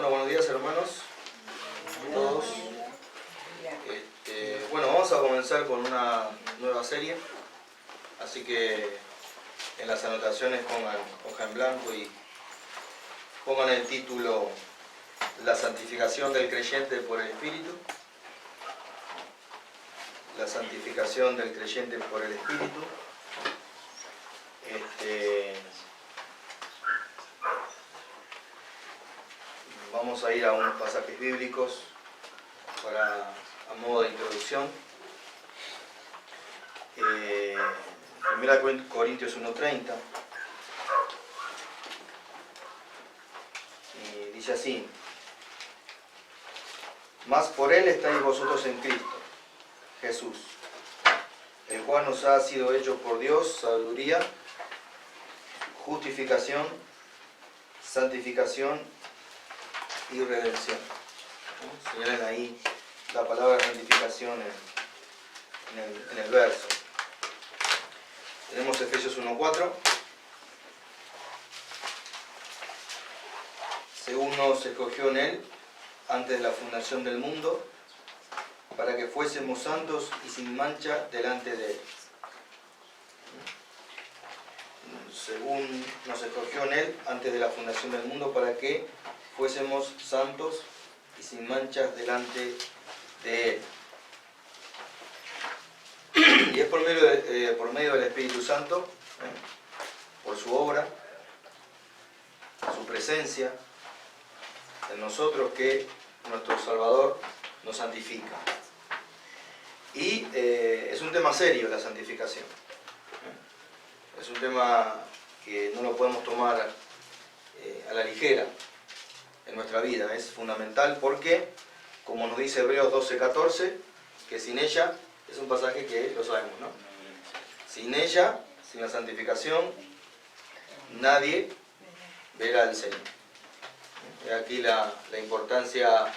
Bueno, buenos días hermanos, todos. Bueno, vamos a comenzar con una nueva serie, así que en las anotaciones pongan hoja en blanco y pongan el título La santificación del creyente por el Espíritu. La santificación del creyente por el Espíritu. Vamos a ir a unos pasajes bíblicos a modo de introducción. 1 Corintios 1:30. Y dice así: Mas por Él estáis vosotros en Cristo Jesús, el cual nos ha sido hecho por Dios sabiduría, justificación, santificación y redención. Señalen ahí la palabra santificación en el verso. Tenemos Efesios 1:4. Según nos escogió en Él antes de la fundación del mundo, para que fuésemos santos y sin mancha delante de Él. Según nos escogió en Él antes de la fundación del mundo, para que fuésemos santos y sin manchas delante de Él. Y es por medio del Espíritu Santo, por su obra, su presencia en nosotros, que nuestro Salvador nos santifica. Y es un tema serio la santificación. Es un tema que no lo podemos tomar a la ligera en nuestra vida. Es fundamental porque, como nos dice Hebreos 12:14, que sin ella, es un pasaje que lo sabemos, ¿no? Sin ella, sin la santificación, nadie verá al Señor. Y aquí la importancia,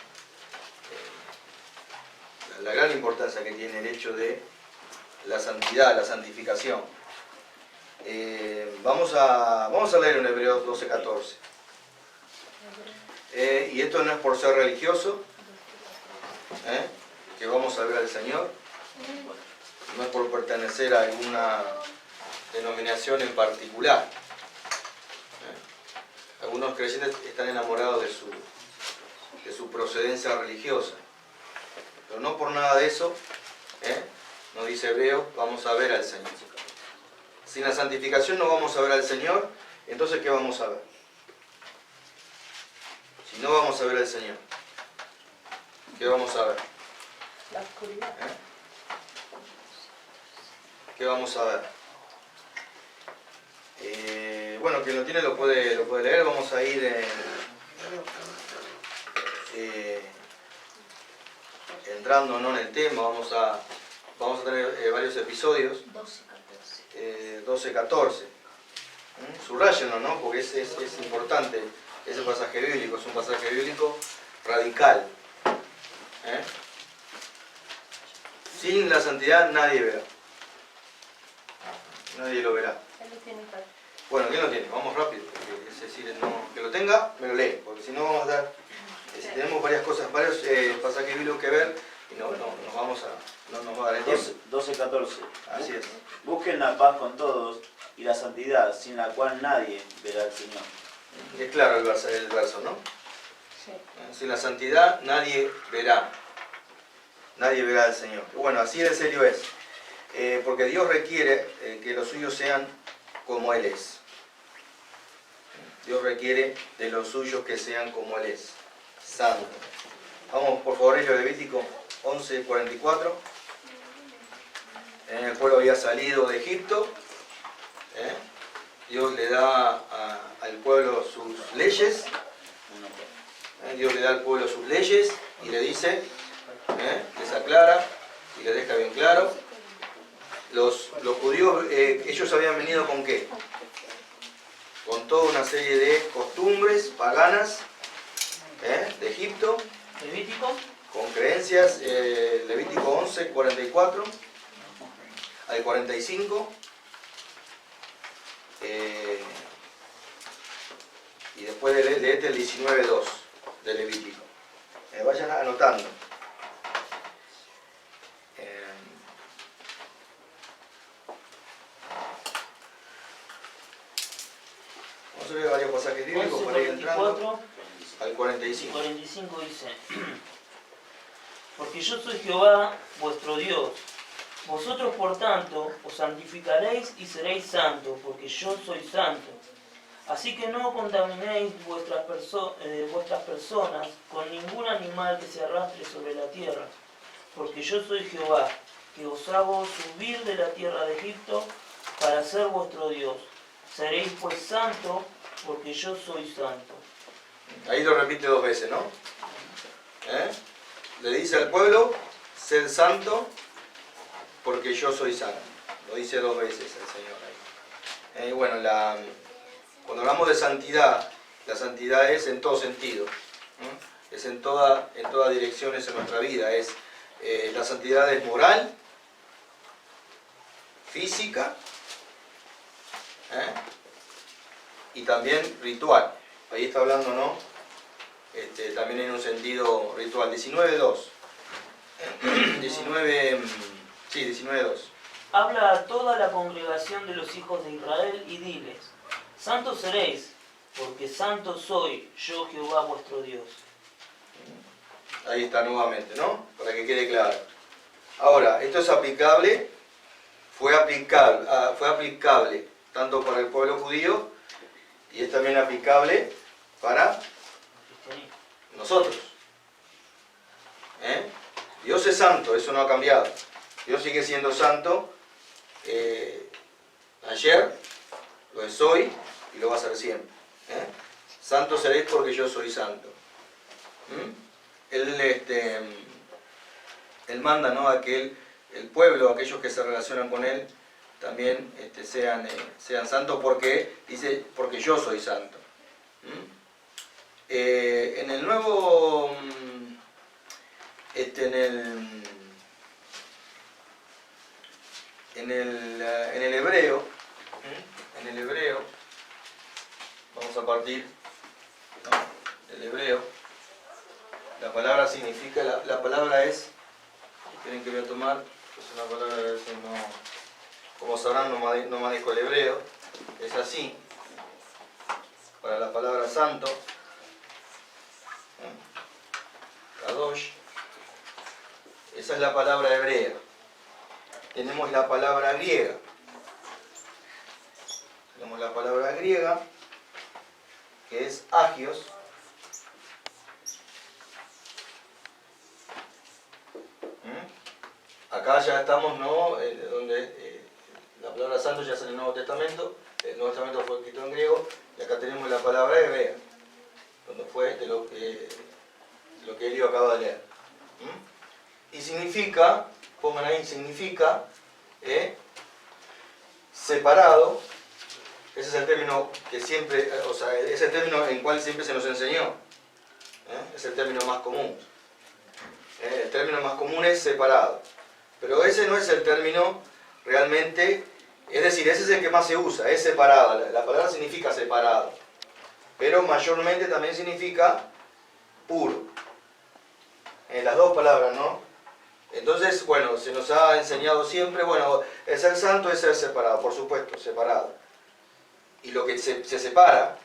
la gran importancia que tiene el hecho de la santidad, la santificación. Vamos a leer en Hebreos 12:14. Y esto no es por ser religioso, que vamos a ver al Señor. No es por pertenecer a alguna denominación en particular. Algunos creyentes están enamorados de su procedencia religiosa. Pero no por nada de eso, nos dice Hebreo, vamos a ver al Señor. Sin la santificación no vamos a ver al Señor, entonces ¿qué vamos a ver? Si no vamos a ver al Señor, ¿qué vamos a ver? La oscuridad. ¿Qué vamos a ver? Bueno, quien lo tiene lo puede leer. Vamos a ir entrando, ¿no?, en el tema. Vamos a tener varios episodios. 12:14. Subrayenlo, ¿no? Porque es importante ese pasaje bíblico. Es un pasaje bíblico radical. Sin la santidad nadie verá. Nadie lo verá. Bueno, ¿quién lo tiene? Vamos rápido, porque es decir, que lo tenga, me lo lee, porque si no vamos a dar, si tenemos varios pasajes bíblicos que ver, y no nos va a dar el tiempo. 12:14. Así es. Busquen la paz con todos y la santidad, sin la cual nadie verá al Señor. Es claro el verso, ¿no? Sí. Sin la santidad nadie verá al Señor. Bueno, así de serio es. Porque Dios requiere que los suyos sean como Él es. Dios requiere de los suyos que sean como Él es, santo. Vamos por favor a Levítico 11:44. El pueblo había salido de Egipto. Dios le da al pueblo sus leyes. Dios le da al pueblo sus leyes y le dice, les aclara y les deja bien claro. Los judíos, ellos habían venido ¿con qué? Con toda una serie de costumbres paganas de Egipto. Levítico. Con creencias, Levítico 11:44 al 45. Y después leete el 19:2. de Levítico. Vayan anotando. Vamos a ver varios pasajes bíblicos para ir entrando 11:44. al 45. 45 dice, porque yo soy Jehová vuestro Dios. Vosotros por tanto os santificaréis y seréis santos, porque yo soy santo. Así que no contaminéis vuestras personas con ningún animal que se arrastre sobre la tierra, porque yo soy Jehová, que os hago subir de la tierra de Egipto para ser vuestro Dios. Seréis pues santos, porque yo soy santo. Ahí lo repite 2 veces, ¿no? Le dice al pueblo, sed santo, porque yo soy santo. Lo dice 2 veces el Señor ahí. Y bueno, cuando hablamos de santidad, la santidad es en todo sentido. Es en toda dirección, es en nuestra vida. La santidad es moral, física, y también ritual. Ahí está hablando, ¿no? También en un sentido ritual. 19.2. 19.2. Habla a toda la congregación de los hijos de Israel y diles, santos seréis, porque santo soy yo Jehová vuestro Dios. Ahí está nuevamente, ¿no? Para que quede claro. Ahora, esto es aplicable, fue aplicable tanto para el pueblo judío y es también aplicable para nosotros. Dios es santo, eso no ha cambiado. Dios sigue siendo santo. Ayer, lo es hoy y lo va a ser siempre. Santo seréis porque yo soy santo. Él manda, ¿no?, a que el pueblo, aquellos que se relacionan con Él, también sean santos, porque dice, porque yo soy santo. En el nuevo, en el hebreo, vamos a partir, ¿no?, el hebreo, la palabra significa, la palabra es, tienen que voy a tomar, es una palabra que a veces no, como sabrán, no manejo el hebreo, es así, para la palabra santo, Kadosh, esa es la palabra hebrea. Tenemos la palabra griega. Tenemos la palabra griega, que es agios. Acá ya estamos, ¿no?, donde la palabra santo ya sale en el Nuevo Testamento. El Nuevo Testamento fue escrito en griego, y acá tenemos la palabra hebrea, donde fue de lo que Elio acaba de leer. Y significa, pongan ahí, significa separado. Ese es el término que siempre, o sea, es el término en el cual siempre se nos enseñó. Es el término más común. El término más común es separado. Pero ese no es el término realmente, es decir, ese es el que más se usa, es separado. La palabra significa separado. Pero mayormente también significa puro. Las dos palabras, ¿no? Entonces, bueno, se nos ha enseñado siempre, bueno, el ser santo es ser separado, por supuesto, separado. Y lo que se separa,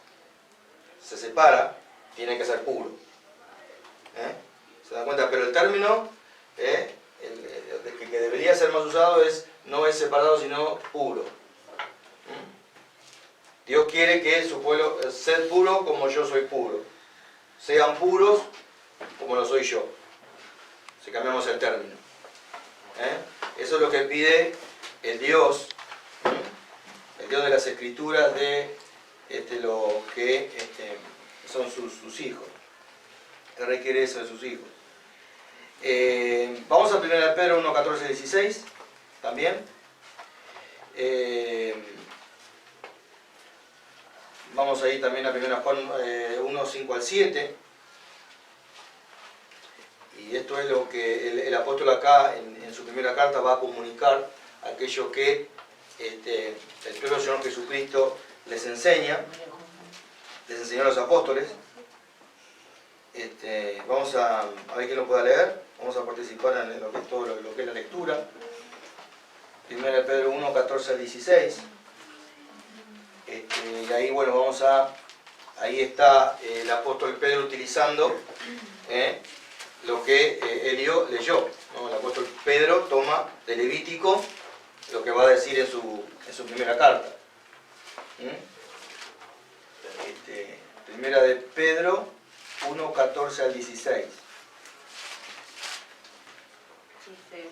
tiene que ser puro. ¿Se dan cuenta? Pero el término que debería ser más usado no es separado, sino puro. Dios quiere que su pueblo sea puro como yo soy puro. Sean puros como lo soy yo. Si cambiamos el término. Eso es lo que pide el Dios de las Escrituras, de lo que son sus hijos. Él requiere eso de sus hijos. Vamos a 1 Pedro 1, 14, 16 también. Vamos a ir también a 1 Juan 1, 5 al 7. Y esto es lo que el apóstol acá en su primera carta va a comunicar a aquello que el propio Señor Jesucristo les enseñó a los apóstoles. Vamos a ver quién lo pueda leer. Vamos a participar en lo que es todo lo que es la lectura. 1 Pedro 1, 14 al 16. Y ahí, bueno, ahí está el apóstol Pedro utilizando lo que Elio leyó, ¿no? El apóstol Pedro toma de Levítico lo que va a decir en su primera carta. Primera de Pedro 1, 14 al 16. Dice,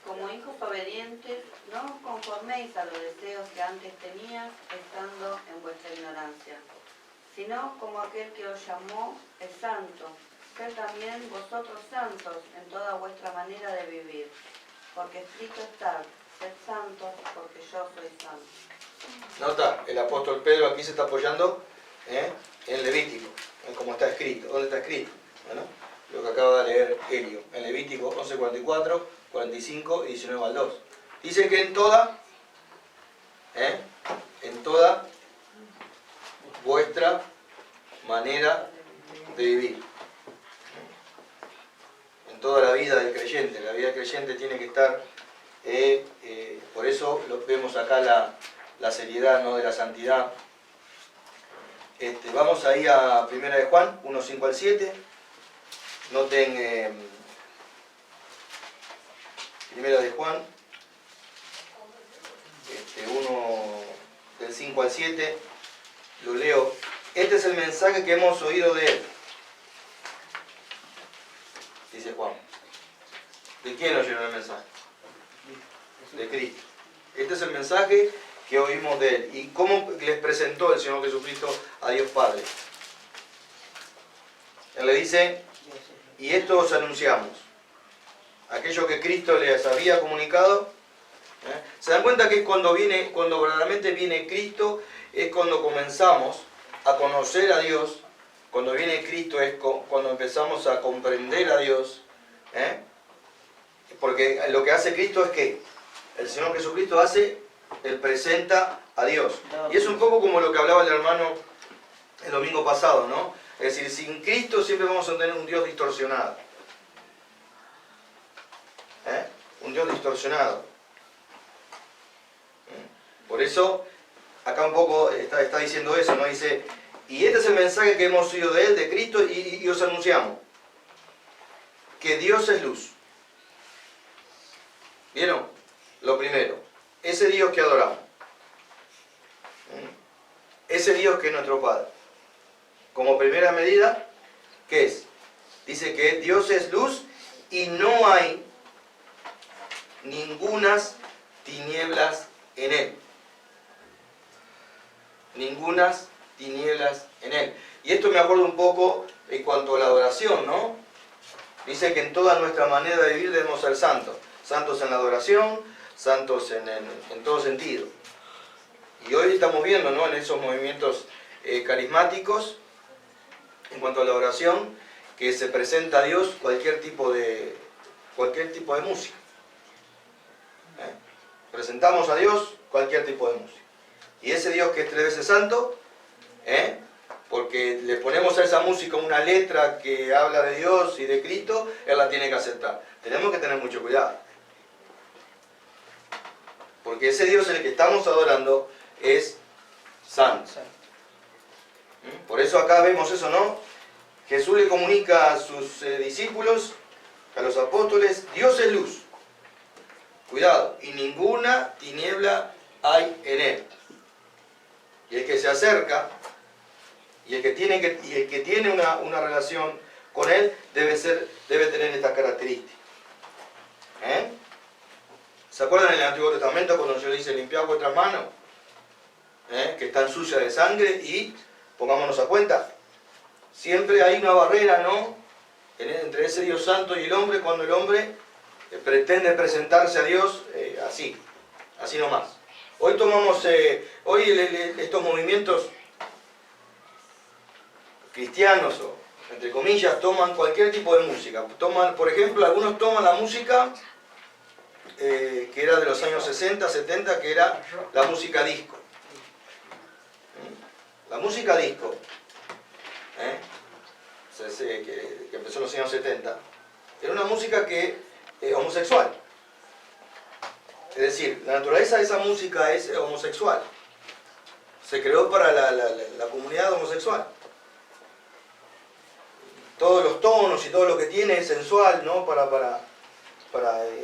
como hijos obedientes, no os conforméis a los deseos que antes tenías estando en vuestra ignorancia, sino como aquel que os llamó es santo, sed también vosotros santos en toda vuestra manera de vivir, porque escrito está, sed santos porque yo soy santo. Nota, el apóstol Pedro aquí se está apoyando en Levítico, como está escrito. ¿Dónde está escrito? Bueno, lo que acaba de leer Elio, en Levítico 11, 44, 45 y 19 al 2. Dice que en toda vuestra manera de vivir. En toda la vida del creyente. La vida del creyente tiene que estar, por eso vemos acá la seriedad, ¿no?, de la santidad. Vamos ahí a 1 de Juan 1, 5 al 7. Noten 1 de Juan 1 del 5 al 7. Lo leo. Este es el mensaje que hemos oído de él. Dice Juan. ¿De quién oyeron el mensaje? De Cristo. Este es el mensaje que oímos de él. ¿Y cómo les presentó el Señor Jesucristo a Dios Padre? Él le dice, y esto os anunciamos. Aquello que Cristo les había comunicado. ¿Se dan cuenta que cuando verdaderamente viene Cristo, es cuando comenzamos a conocer a Dios? Cuando viene Cristo es cuando empezamos a comprender a Dios. Porque lo que hace Cristo es que el Señor Jesucristo Él presenta a Dios. Y es un poco como lo que hablaba el hermano el domingo pasado, ¿no? Es decir, sin Cristo siempre vamos a tener un Dios distorsionado. Un Dios distorsionado. Por eso, acá un poco está diciendo eso, ¿no? Dice, y este es el mensaje que hemos oído de Él, de Cristo, y os anunciamos. Que Dios es luz. ¿Vieron? Lo primero. Ese Dios que adoramos. Ese Dios que es nuestro Padre. Como primera medida, ¿qué es? Dice que Dios es luz y no hay ningunas tinieblas en Él. Ningunas tinieblas en Él. Y esto me acuerdo un poco en cuanto a la adoración, ¿no? Dice que en toda nuestra manera de vivir debemos ser santos. Santos en la adoración, santos en todo sentido. Y hoy estamos viendo, ¿no?, en esos movimientos carismáticos, en cuanto a la oración, que se presenta a Dios cualquier tipo de música. Presentamos a Dios cualquier tipo de música. Y ese Dios que es 3 veces santo, porque le ponemos a esa música una letra que habla de Dios y de Cristo, Él la tiene que aceptar. Tenemos que tener mucho cuidado. Porque ese Dios en el que estamos adorando es santo. Por eso acá vemos eso, ¿no? Jesús le comunica a sus discípulos, a los apóstoles, Dios es luz. Cuidado, y ninguna tiniebla hay en Él. Y el que se acerca, y el que tiene una relación con Él, debe tener estas características. ¿Se acuerdan en el Antiguo Testamento cuando Dios dice limpiad vuestras manos? Que están sucias de sangre, y pongámonos a cuenta, siempre hay una barrera, ¿no?, entre ese Dios santo y el hombre, cuando el hombre pretende presentarse a Dios así nomás. Hoy tomamos, estos movimientos cristianos, o entre comillas, toman cualquier tipo de música. Por ejemplo, algunos toman la música que era de los años 60, 70, que era la música disco. La música disco. que empezó en los años 70, era una música homosexual. Es decir, la naturaleza de esa música es homosexual. Se creó para la comunidad homosexual. Todos los tonos y todo lo que tiene es sensual, ¿no? Para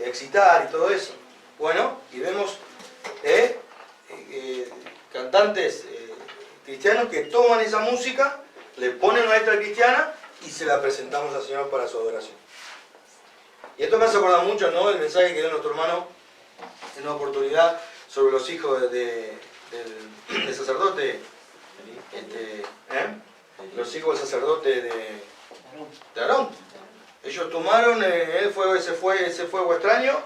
excitar y todo eso. Bueno, y vemos cantantes cristianos que toman esa música, le ponen una letra cristiana y se la presentamos al Señor para su adoración. Y esto me hace acordar mucho, ¿no?, el mensaje que dio nuestro hermano en una oportunidad sobre los hijos del sacerdote, los hijos del sacerdote de Aarón. Ellos tomaron ese fuego extraño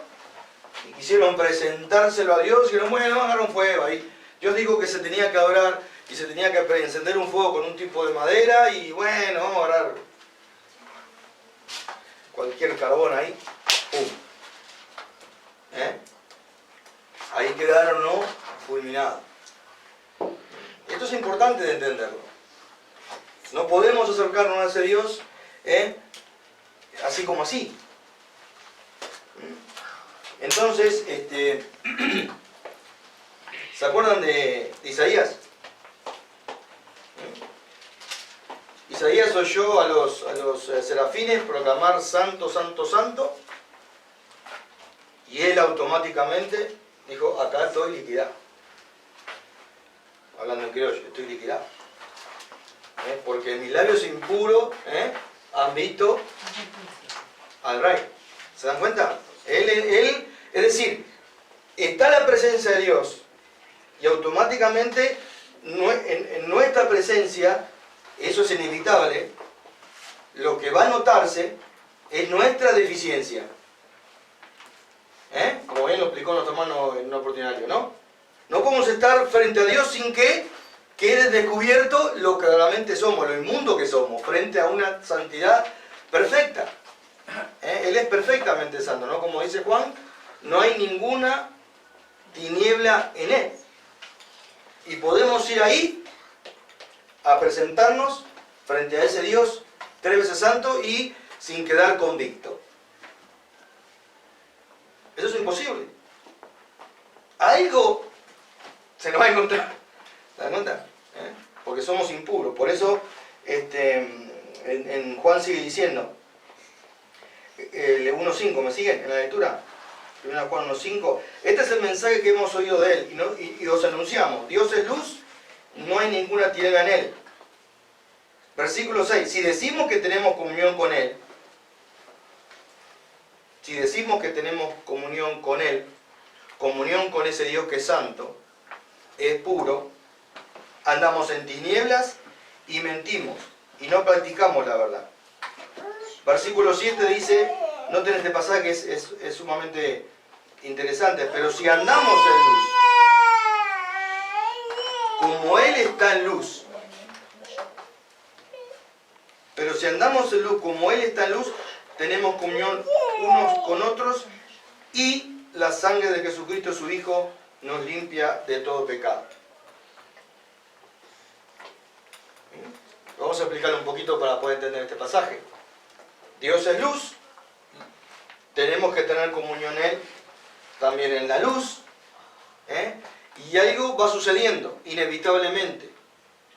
y quisieron presentárselo a Dios y dijeron, bueno, agarraron fuego ahí. Dios dijo que se tenía que adorar y se tenía que encender un fuego con un tipo de madera y bueno, vamos a agarrar cualquier carbón ahí. ¡Pum! Ahí quedaron, ¿no?, fulminados. Esto es importante de entenderlo. No podemos acercarnos a ese Dios así como así. Entonces, ¿se acuerdan de Isaías? Isaías oyó a los serafines proclamar santo, santo, santo, y él automáticamente dijo, acá estoy liquidado. Hablando en criollo, estoy liquidado. Porque mis labios impuros han visto al Rey. ¿Se dan cuenta? Él, es decir, está la presencia de Dios y automáticamente en nuestra presencia, eso es inevitable, lo que va a notarse es nuestra deficiencia. Como bien lo explicó nuestro hermano en una oportunidad, ¿no? No podemos estar frente a Dios sin que quede descubierto lo que realmente somos, lo inmundo que somos, frente a una santidad perfecta. Él es perfectamente santo, ¿no? Como dice Juan, no hay ninguna tiniebla en Él. Y podemos ir ahí a presentarnos frente a ese Dios 3 veces santo y sin quedar convicto. Eso es imposible. Algo se nos va a encontrar. ¿Se dan cuenta? Porque somos impuros. Por eso en Juan sigue diciendo, 1.5, ¿me siguen en la lectura? 1 Juan 1.5. Este es el mensaje que hemos oído de Él y os anunciamos. Dios es luz, no hay ninguna tiniebla en Él. Versículo 6. Si decimos que tenemos comunión con Él, comunión con ese Dios que es santo, es puro, andamos en tinieblas y mentimos y no practicamos la verdad. Versículo 7 dice, noten este pasaje que es sumamente interesante, pero si andamos en luz, como Él está en luz, tenemos comunión unos con otros y la sangre de Jesucristo, su Hijo, nos limpia de todo pecado. Vamos a explicarlo un poquito para poder entender este pasaje. Dios es luz, tenemos que tener comunión en Él, también en la luz, y algo va sucediendo, inevitablemente.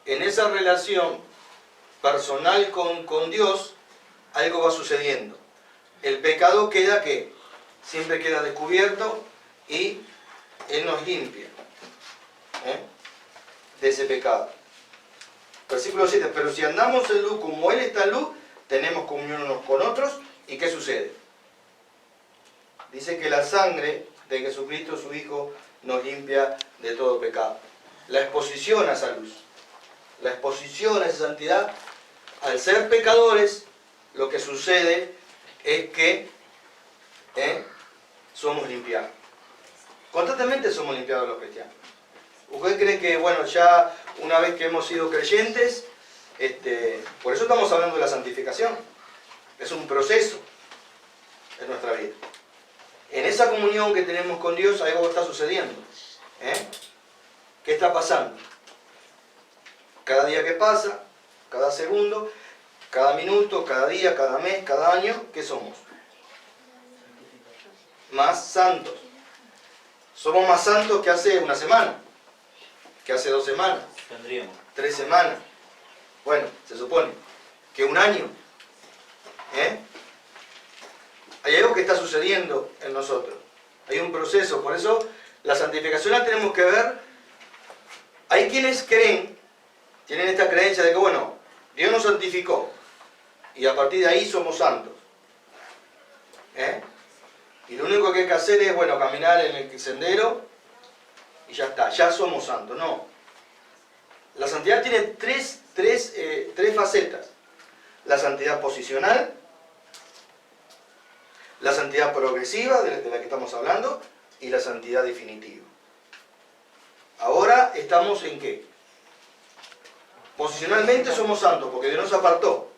En esa relación personal con Dios, algo va sucediendo. El pecado queda, ¿qué? Siempre queda descubierto y Él nos limpia de ese pecado. Versículo 7, pero si andamos en luz como Él está en luz, tenemos comunión unos con otros, ¿y qué sucede? Dice que la sangre de Jesucristo, su Hijo, nos limpia de todo pecado. La exposición a esa luz, la exposición a esa santidad, al ser pecadores, lo que sucede es que somos limpiados. Constantemente somos limpiados los cristianos. ¿Usted cree que, bueno, ya una vez que hemos sido creyentes, por eso estamos hablando de la santificación? Es un proceso en nuestra vida. En esa comunión que tenemos con Dios, algo está sucediendo. ¿Qué está pasando? Cada día que pasa, cada segundo, Cada minuto, cada día, cada mes, cada año, ¿qué somos? Más santos. Somos más santos que hace una semana, que hace 2 semanas, Tendríamos. 3 semanas. Bueno, se supone que un año. Hay algo que está sucediendo en nosotros. Hay un proceso. Por eso la santificación la tenemos que ver. Hay quienes creen, tienen esta creencia de que, bueno, Dios nos santificó y a partir de ahí somos santos. Y lo único que hay que hacer es, bueno, caminar en el sendero y ya está, ya somos santos. No. La santidad tiene tres facetas. La santidad posicional, la santidad progresiva, de la que estamos hablando, y la santidad definitiva. Ahora estamos en ¿qué? Posicionalmente somos santos, porque Dios nos apartó.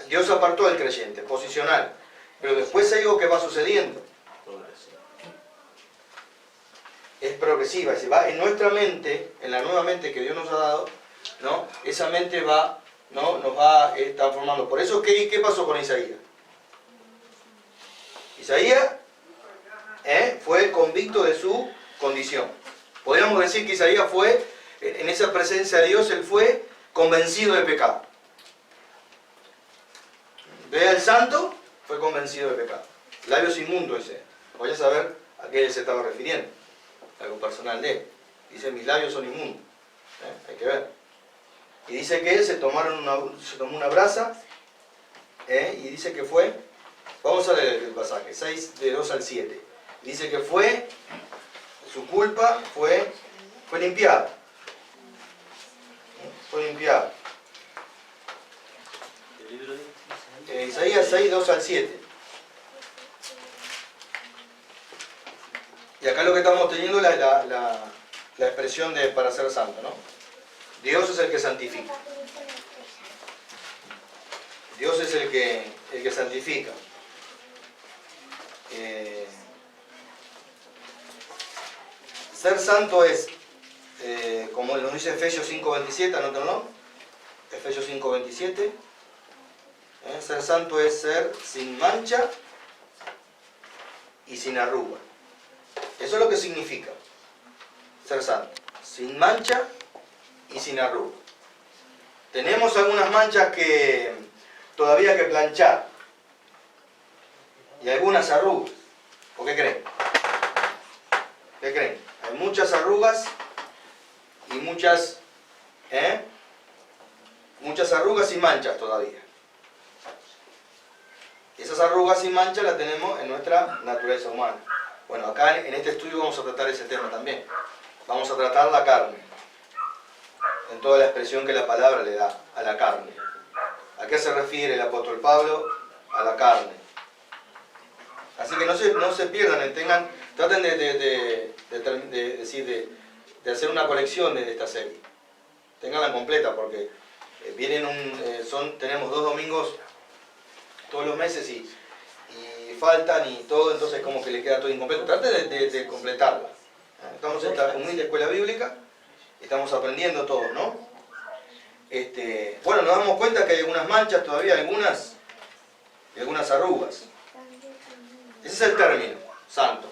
Dios apartó al creyente, posicional. Pero después hay algo que va sucediendo. Es progresiva, se va en nuestra mente, en la nueva mente que Dios nos ha dado, ¿no? Esa mente va, ¿no? Nos va transformando. Por eso, ¿qué pasó con Isaías? Isaías fue convicto de su condición. Podríamos decir que Isaías fue, en esa presencia de Dios, él fue convencido de pecado. Ve al santo, fue convencido de pecado. Labios inmundos ese. Voy a saber a qué él se estaba refiriendo. Algo personal de él. Dice, mis labios son inmundos. Hay que ver. Y dice que él se tomó una brasa, y dice que fue, vamos a leer el pasaje, 6 de 2 al 7. Dice que fue, su culpa fue limpiada. Fue limpiada. Isaías 6, 2 al 7. Y acá lo que estamos teniendo es la expresión de para ser santo, ¿no? Dios es el que santifica. Dios es el que santifica. Ser santo es, como nos dice Efesios 5:27, anótenlo. Efesios 5:27. Ser santo es ser sin mancha y sin arruga. Eso es lo que significa ser santo. Sin mancha y sin arruga. Tenemos algunas manchas que todavía hay que planchar. Y algunas arrugas. ¿Por qué creen? ¿Qué creen? Hay muchas arrugas y muchas arrugas y manchas todavía. Esas arrugas y manchas las tenemos en nuestra naturaleza humana. Bueno, acá en este estudio vamos a tratar ese tema también. Vamos a tratar la carne, en toda la expresión que la palabra le da a la carne. ¿A qué se refiere el apóstol Pablo? A la carne. Así que no se pierdan, traten de hacer una colección de esta serie. Tenganla completa porque tenemos 2 domingos todos los meses y faltan y todo, entonces como que le queda todo incompleto. Traten de completarla. Estamos en esta humilde escuela bíblica, estamos aprendiendo todo, ¿no? Bueno, nos damos cuenta que hay algunas manchas todavía, algunas arrugas. Ese es el término, santo.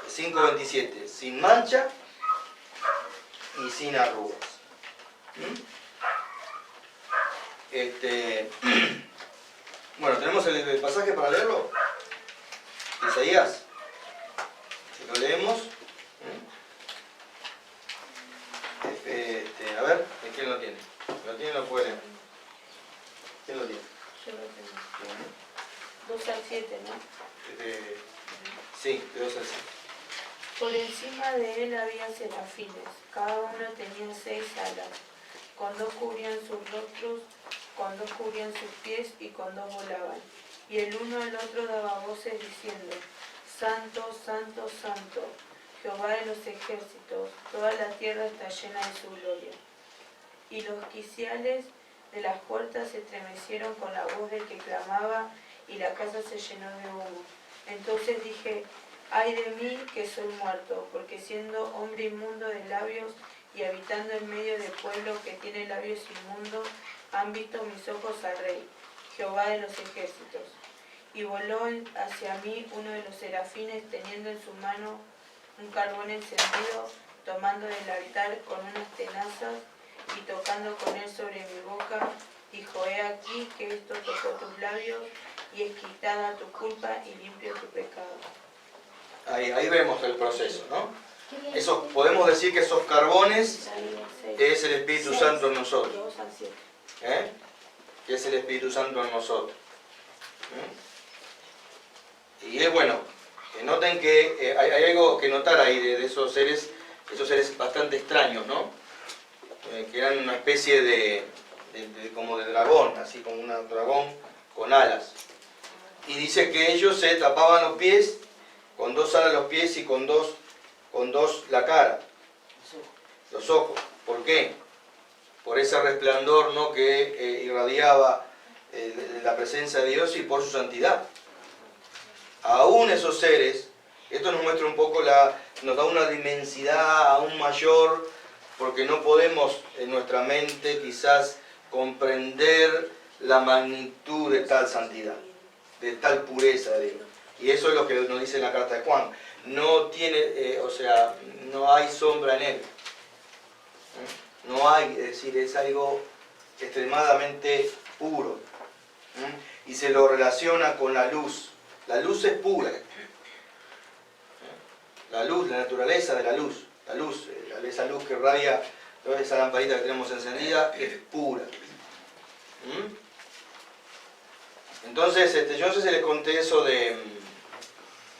5:27, sin mancha y sin arrugas. Bueno, tenemos el pasaje para leerlo. Isaías. Si lo leemos. A ver, ¿quién lo tiene? ¿Lo tiene o lo puede leer? ¿Quién lo tiene? Yo lo tengo. 2 al 7, ¿no? Sí, de 2 al 7. Por encima de él había serafines, cada uno tenía 6 alas, con 2 cubrían sus rostros, con 2 cubrían sus pies y con 2 volaban. Y el uno al otro daba voces diciendo, Santo, Santo, Santo, Jehová de los ejércitos, toda la tierra está llena de su gloria. Y los quiciales de las puertas se estremecieron con la voz del que clamaba, y la casa se llenó de humo. Entonces dije, ay de mí que soy muerto, porque siendo hombre inmundo de labios y habitando en medio de pueblo que tiene labios inmundos, Han visto mis ojos al Rey, Jehová de los ejércitos. Y voló hacia mí uno de los serafines, teniendo en su mano un carbón encendido, tomando del altar con unas tenazas y tocando con él sobre mi boca, dijo: he aquí que esto tocó tus labios, y es quitada tu culpa y limpio tu pecado. Ahí vemos el proceso, ¿no? Podemos decir que esos carbones es el Espíritu Santo en nosotros. 2 al 7. Que es el Espíritu Santo en nosotros. Y es bueno, que noten que hay algo que notar ahí de esos seres bastante extraños, ¿no? Que eran una especie como de dragón, así como un dragón con alas. Y dice que ellos se tapaban los pies, con 2 alas los pies y con dos la cara, los ojos. ¿Por qué? Por ese resplandor, ¿no?, que irradiaba la presencia de Dios y por su santidad. Aún esos seres, esto nos muestra un poco, nos da una dimensidad aún mayor, porque no podemos en nuestra mente quizás comprender la magnitud de tal santidad, de tal pureza de Dios. Y eso es lo que nos dice la carta de Juan. No tiene, no hay sombra en él. No hay, es decir, es algo extremadamente puro. Y se lo relaciona con la luz. La luz es pura. La luz, la naturaleza de la luz. Esa luz que irradia, toda esa lamparita que tenemos encendida, es pura. Entonces, yo no sé si les conté eso de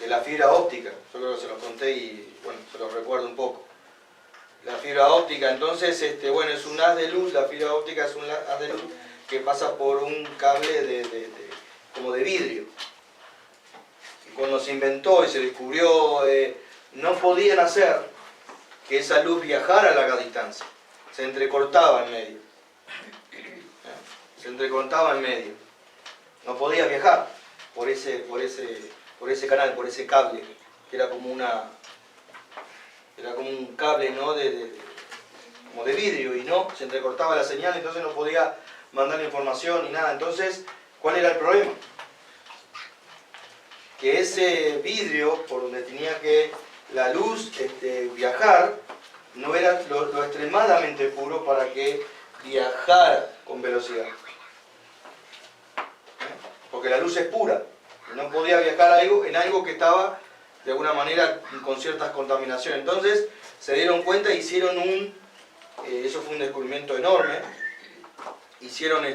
la fibra óptica. Yo creo que se los conté y, bueno, se los recuerdo un poco. La fibra óptica, entonces, es un haz de luz. La fibra óptica es un haz de luz que pasa por un cable como de vidrio. Y cuando se inventó y se descubrió, no podían hacer que esa luz viajara a larga distancia. Se entrecortaba en medio. No podía viajar por ese canal, por ese cable, que era como un cable, ¿no?, como de vidrio, y no, se entrecortaba la señal, entonces no podía mandar información ni nada. Entonces, ¿cuál era el problema? Que ese vidrio, por donde tenía que la luz viajar, no era lo extremadamente puro para que viajara con velocidad. Porque la luz es pura, no podía viajar en algo que estaba de alguna manera con ciertas contaminaciones. Entonces se dieron cuenta e hicieron eso fue un descubrimiento enorme, hicieron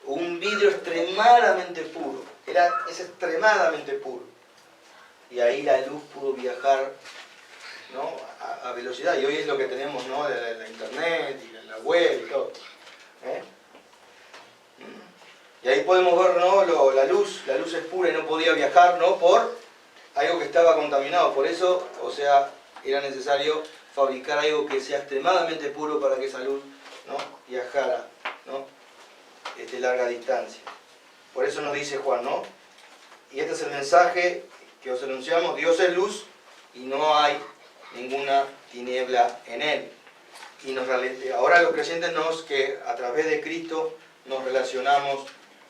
un vidrio extremadamente puro, es extremadamente puro. Y ahí la luz pudo viajar, ¿no?, a velocidad. Y hoy es lo que tenemos, ¿no?, de la internet y la web y todo. Y ahí podemos ver, ¿no?, la luz es pura y no podía viajar, ¿no?, por algo que estaba contaminado. Por eso, era necesario fabricar algo que sea extremadamente puro para que esa luz, ¿no?, viajara, ¿no?, larga distancia. Por eso nos dice Juan, ¿no? Y este es el mensaje que os anunciamos: Dios es luz y no hay ninguna tiniebla en él. Y ahora los creyentes que a través de Cristo nos relacionamos,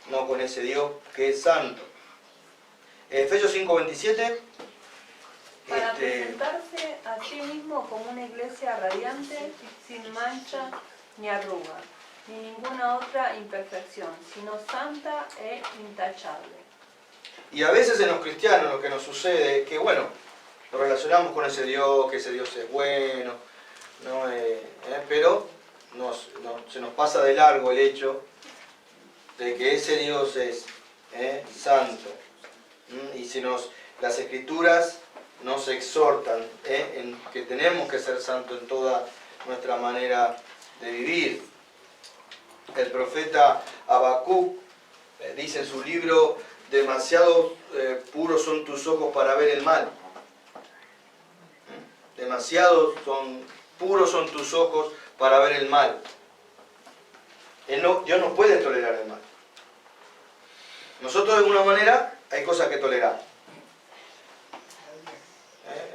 ¿no?, con ese Dios que es santo. Efesios 5:27. Para presentarse a sí mismo como una iglesia radiante, sin mancha ni arruga, ni ninguna otra imperfección, sino santa e intachable. Y a veces en los cristianos lo que nos sucede es que, bueno, nos relacionamos con ese Dios, que ese Dios es bueno, ¿no? Pero se nos pasa de largo el hecho de que ese Dios es santo. Y las Escrituras nos exhortan en que tenemos que ser santos en toda nuestra manera de vivir. El profeta Habacuc dice en su libro: demasiado puros son tus ojos para ver el mal. Demasiado puros son tus ojos para ver el mal. Dios no puede tolerar el mal. Nosotros de alguna manera hay cosas que toleramos.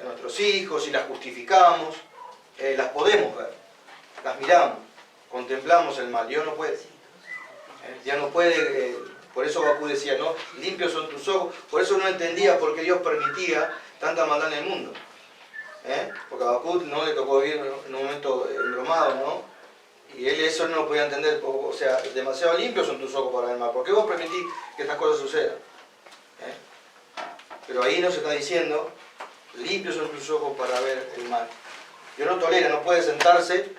Nuestros hijos, si las justificamos, las podemos ver, las miramos, contemplamos el mal. Dios no puede. Ya no puede, por eso Bakú decía, ¿no? Limpios son tus ojos. Por eso no entendía por qué Dios permitía tanta maldad en el mundo. Porque a Bakú no le tocó vivir en un momento embromado, ¿no? Y él eso no lo podía entender. O sea, demasiado limpios son tus ojos para ver mal. ¿Por qué vos permitís que estas cosas sucedan? Pero ahí nos está diciendo, limpios son tus ojos para ver el mal. Dios no tolera, no puede sentarse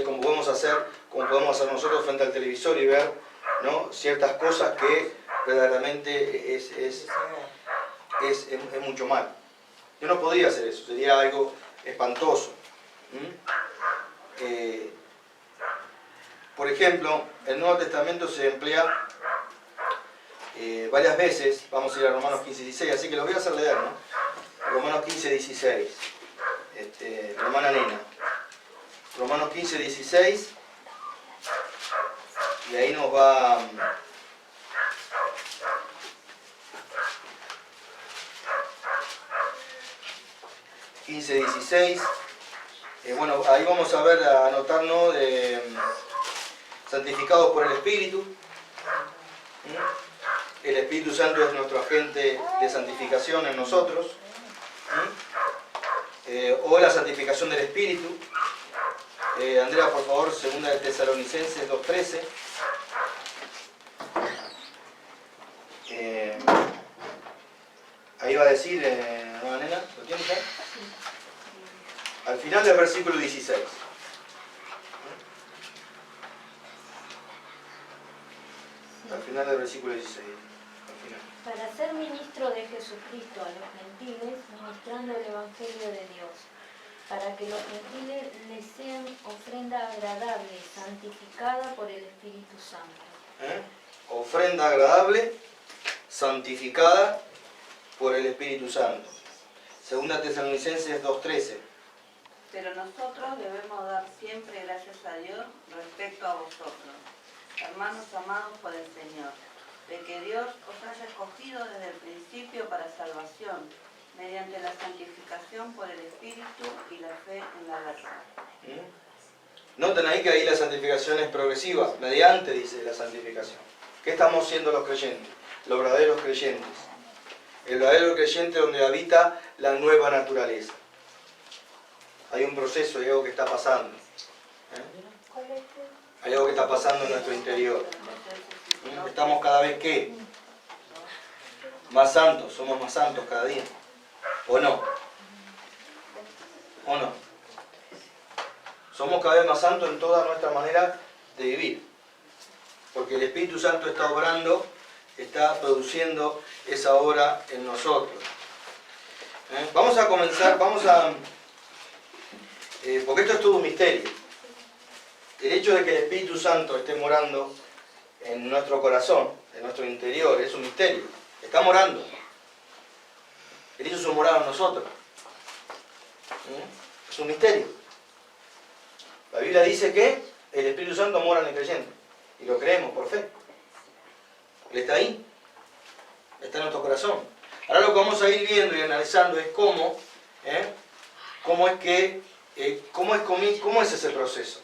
como podemos hacer nosotros frente al televisor y ver, ¿no?, ciertas cosas que verdaderamente es mucho mal. Yo no podría hacer eso, sería algo espantoso. Por ejemplo, el Nuevo Testamento se emplea varias veces. Vamos a ir a Romanos 15, 16, así que lo voy a hacer leer, ¿no? Romanos 15, 16. Romana Nena. Romanos 15, 16. Y ahí nos va... 15, 16. Bueno, ahí vamos a ver, a anotarnos de santificados por el Espíritu. El Espíritu Santo es nuestro agente de santificación en nosotros. O la santificación del Espíritu. Andrea, por favor, 2 de Tesalonicenses 2:13. Ahí va a decir, ¿no, nena? ¿Lo tienes ya? Al final del versículo 16. Al final del versículo 16. Al final. Para ser ministro de Jesucristo a los gentiles, ministrando el Evangelio de Dios, para que los gentiles les sean ofrenda agradable, santificada por el Espíritu Santo. Ofrenda agradable, santificada por el Espíritu Santo. 2 Tesalonicenses 2:13. Pero nosotros debemos dar siempre gracias a Dios respecto a vosotros, hermanos amados por el Señor, de que Dios os haya escogido desde el principio para salvación, mediante la santificación por el Espíritu y la fe en la verdad. Noten ahí que ahí la santificación es progresiva, mediante, dice, la santificación. ¿Qué estamos siendo los creyentes? Los verdaderos creyentes. El verdadero creyente donde habita la nueva naturaleza. Hay un proceso, hay algo que está pasando. Hay algo que está pasando en nuestro interior. Estamos cada vez ¿qué? Más santos, somos más santos cada día. ¿O no? ¿O no? Somos cada vez más santos en toda nuestra manera de vivir. Porque el Espíritu Santo está obrando, está produciendo esa obra en nosotros. Vamos a comenzar, porque esto es todo un misterio. El hecho de que el Espíritu Santo esté morando en nuestro corazón, en nuestro interior, es un misterio. Está morando. Él hizo su morada en nosotros. Es un misterio. La Biblia dice que el Espíritu Santo mora en el creyente. Y lo creemos por fe. Él está ahí. Está en nuestro corazón. Ahora lo que vamos a ir viendo y analizando es cómo es ese proceso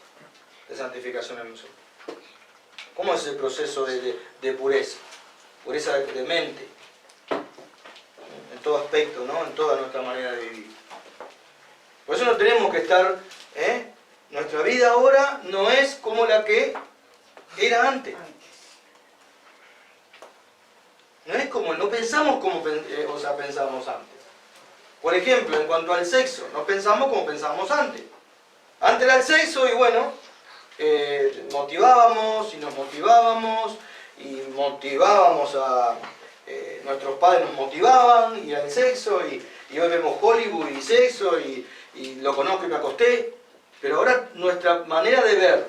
de santificación en nosotros. ¿Cómo es ese proceso de pureza? Pureza de mente. En todo aspecto, ¿no? En toda nuestra manera de vivir. Por eso no tenemos que estar... Nuestra vida ahora no es como la que era antes. No pensamos como pensábamos antes. Por ejemplo, en cuanto al sexo, no pensamos como pensábamos antes. Antes era el sexo y bueno, motivábamos y nos motivábamos y motivábamos a... nuestros padres nos motivaban y al sexo y hoy vemos Hollywood y sexo y lo conozco y me acosté. Pero ahora nuestra manera de ver,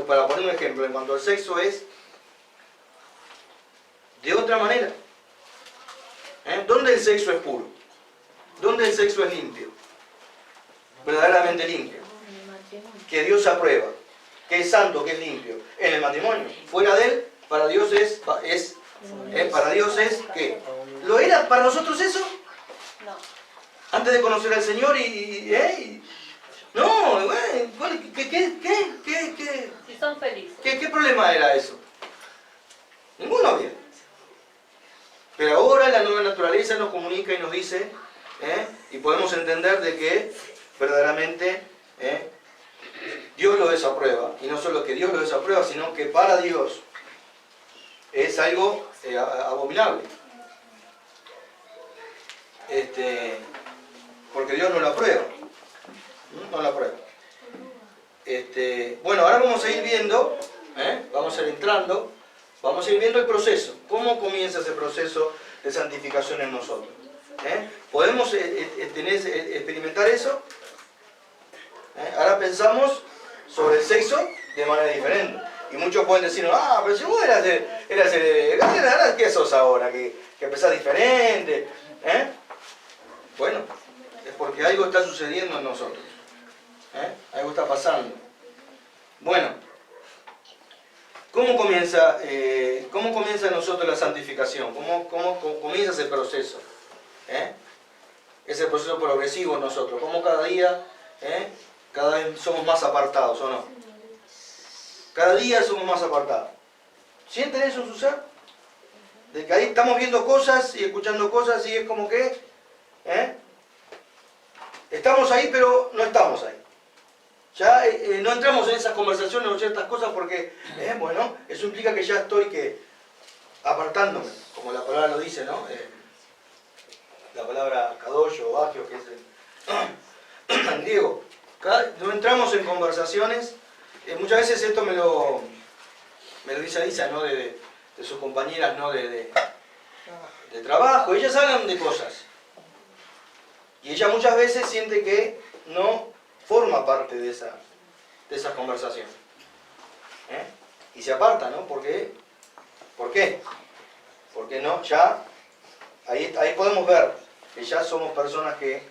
para poner un ejemplo, en cuanto al sexo es de otra manera. ¿Dónde el sexo es puro? ¿Dónde el sexo es limpio? Verdaderamente limpio. Que Dios aprueba, que es santo, que es limpio. En el matrimonio. Fuera de él, para Dios para Dios es ¿qué? ¿Lo era para nosotros eso? No. Antes de conocer al Señor no, ¿qué Si son felices. ¿Qué problema era eso? Ninguno había. Pero ahora la nueva naturaleza nos comunica y nos dice, y podemos entender de que verdaderamente Dios lo desaprueba. Y no solo que Dios lo desaprueba, sino que para Dios es algo abominable. Porque Dios no lo aprueba. No lo aprueba. Bueno, ahora vamos a ir viendo, vamos a ir entrando, vamos a ir viendo el proceso. ¿Cómo comienza ese proceso de santificación en nosotros? ¿Podemos experimentar eso? Ahora pensamos sobre el sexo de manera diferente. Y muchos pueden decir, pero si vos eras ¿qué sos ahora? Que empezás diferente. Bueno, es porque algo está sucediendo en nosotros. Algo está pasando. Bueno, ¿cómo comienza en nosotros la santificación? ¿Cómo comienza ese proceso? Ese proceso progresivo en nosotros. ¿Cómo cada día, cada vez somos más apartados, o no? Cada día somos más apartados. ¿Sienten eso en su ser? De que ahí estamos viendo cosas y escuchando cosas y es como que estamos ahí pero no estamos ahí. Ya no entramos en esas conversaciones o ciertas cosas porque, bueno, eso implica que ya estoy apartándome, como la palabra lo dice, ¿no? La palabra kadosh o agio, que es en griego. No entramos en conversaciones, muchas veces esto me lo dice Lisa, ¿no? De sus compañeras, ¿no? de trabajo, ellas hablan de cosas. Y ella muchas veces siente que no forma parte de esa conversación. Y se aparta, ¿no? ¿Por qué? Porque no, ya, ahí podemos ver que ya somos personas que,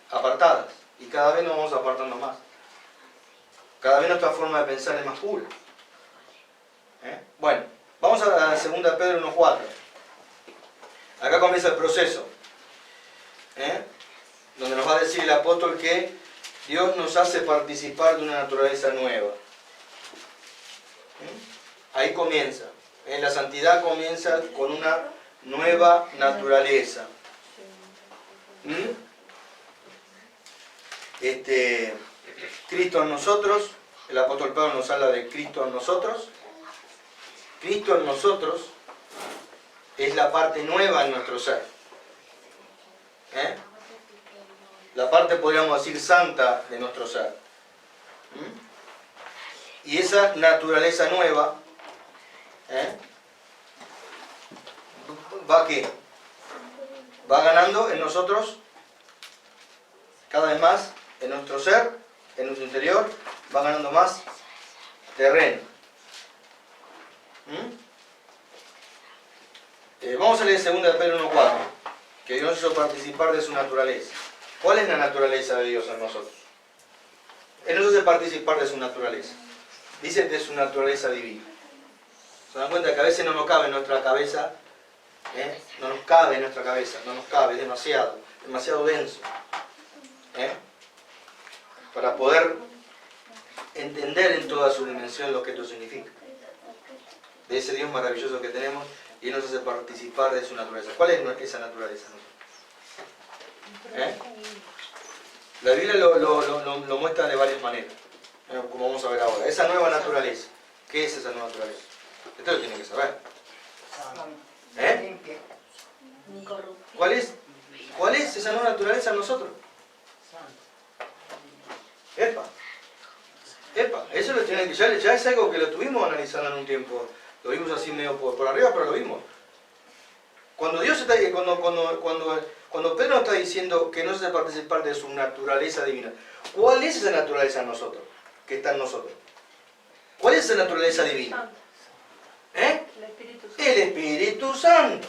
apartadas. Y cada vez nos vamos apartando más. Cada vez nuestra forma de pensar es más pura. Bueno, vamos a 2 Pedro 1:4. Acá comienza el proceso. Donde nos va a decir el apóstol que Dios nos hace participar de una naturaleza nueva. Ahí comienza. La santidad comienza con una nueva naturaleza. Cristo en nosotros, el apóstol Pedro nos habla de Cristo en nosotros. Cristo en nosotros es la parte nueva en nuestro ser. La parte, podríamos decir, santa de nuestro ser. Y esa naturaleza nueva, ¿va a qué? Va ganando en nosotros cada vez más, en nuestro ser, en nuestro interior, va ganando más terreno. Vamos a leer 2 Pedro 1:4, que Dios nos hizo participar de su naturaleza. ¿Cuál es la naturaleza de Dios en nosotros? Él nos hace participar de su naturaleza. Dice de su naturaleza divina. ¿Se dan cuenta que a veces no nos cabe en nuestra cabeza? No nos cabe en nuestra cabeza, no nos cabe, es demasiado denso. Para poder entender en toda su dimensión lo que esto significa. De ese Dios maravilloso que tenemos y Él nos hace participar de su naturaleza. ¿Cuál es esa naturaleza? La Biblia lo muestra de varias maneras, como vamos a ver ahora. Esa nueva naturaleza, ¿qué es esa nueva naturaleza? Esto lo tienen que saber. ¿Cuál es esa nueva naturaleza en nosotros? Eso lo tienen que, ya es algo que lo tuvimos analizando en un tiempo. Lo vimos así medio por arriba, pero lo vimos. Cuando Dios está, cuando Pedro está diciendo que no se hace participar de su naturaleza divina, ¿cuál es esa naturaleza en nosotros? Que está en nosotros. ¿Cuál es esa naturaleza divina? El Espíritu Santo. El Espíritu Santo.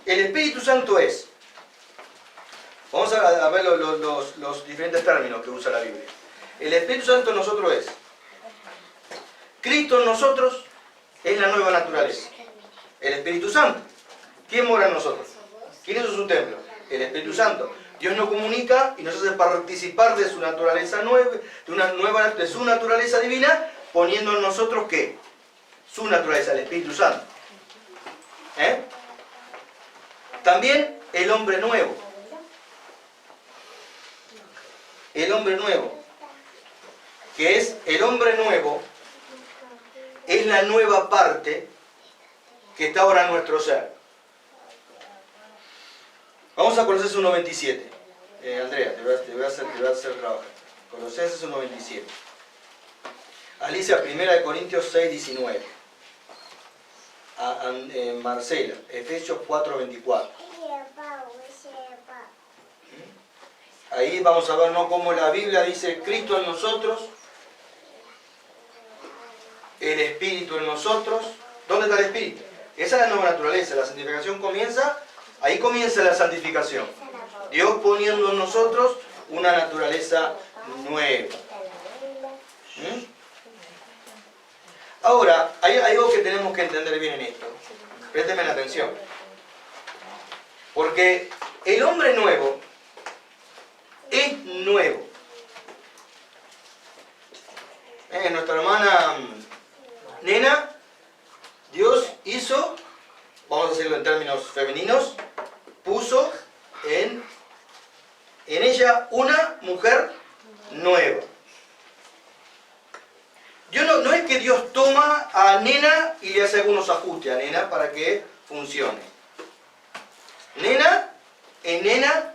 El Espíritu Santo es. Vamos a ver los diferentes términos que usa la Biblia. El Espíritu Santo en nosotros es. Cristo en nosotros es la nueva naturaleza. El Espíritu Santo. ¿Quién mora en nosotros? ¿Quién es su templo? El Espíritu Santo. Dios nos comunica y nos hace participar de su naturaleza nueva, de su naturaleza divina poniendo en nosotros ¿qué? Su naturaleza, el Espíritu Santo. También el hombre nuevo. El hombre nuevo. Que es el hombre nuevo, es la nueva parte que está ahora en nuestro ser. Vamos a Colosenses 1.27. Andrea, te voy a hacer trabajar. Colosenses 1.27. Alicia, 1 Corintios 6.19. Marcela, Efesios 4.24. Ahí vamos a ver, ¿no?, cómo la Biblia dice Cristo en nosotros, el Espíritu en nosotros. ¿Dónde está el Espíritu? Esa es la nueva naturaleza. La santificación comienza, ahí comienza la santificación. Dios poniendo en nosotros una naturaleza nueva. Ahora, hay algo que tenemos que entender bien en esto. Présteme la atención. Porque el hombre nuevo es nuevo. Nuestra hermana Nena, Dios hizo, vamos a decirlo en términos femeninos, puso en ella una mujer nueva. No es que Dios toma a Nena y le hace algunos ajustes a Nena para que funcione. Nena es Nena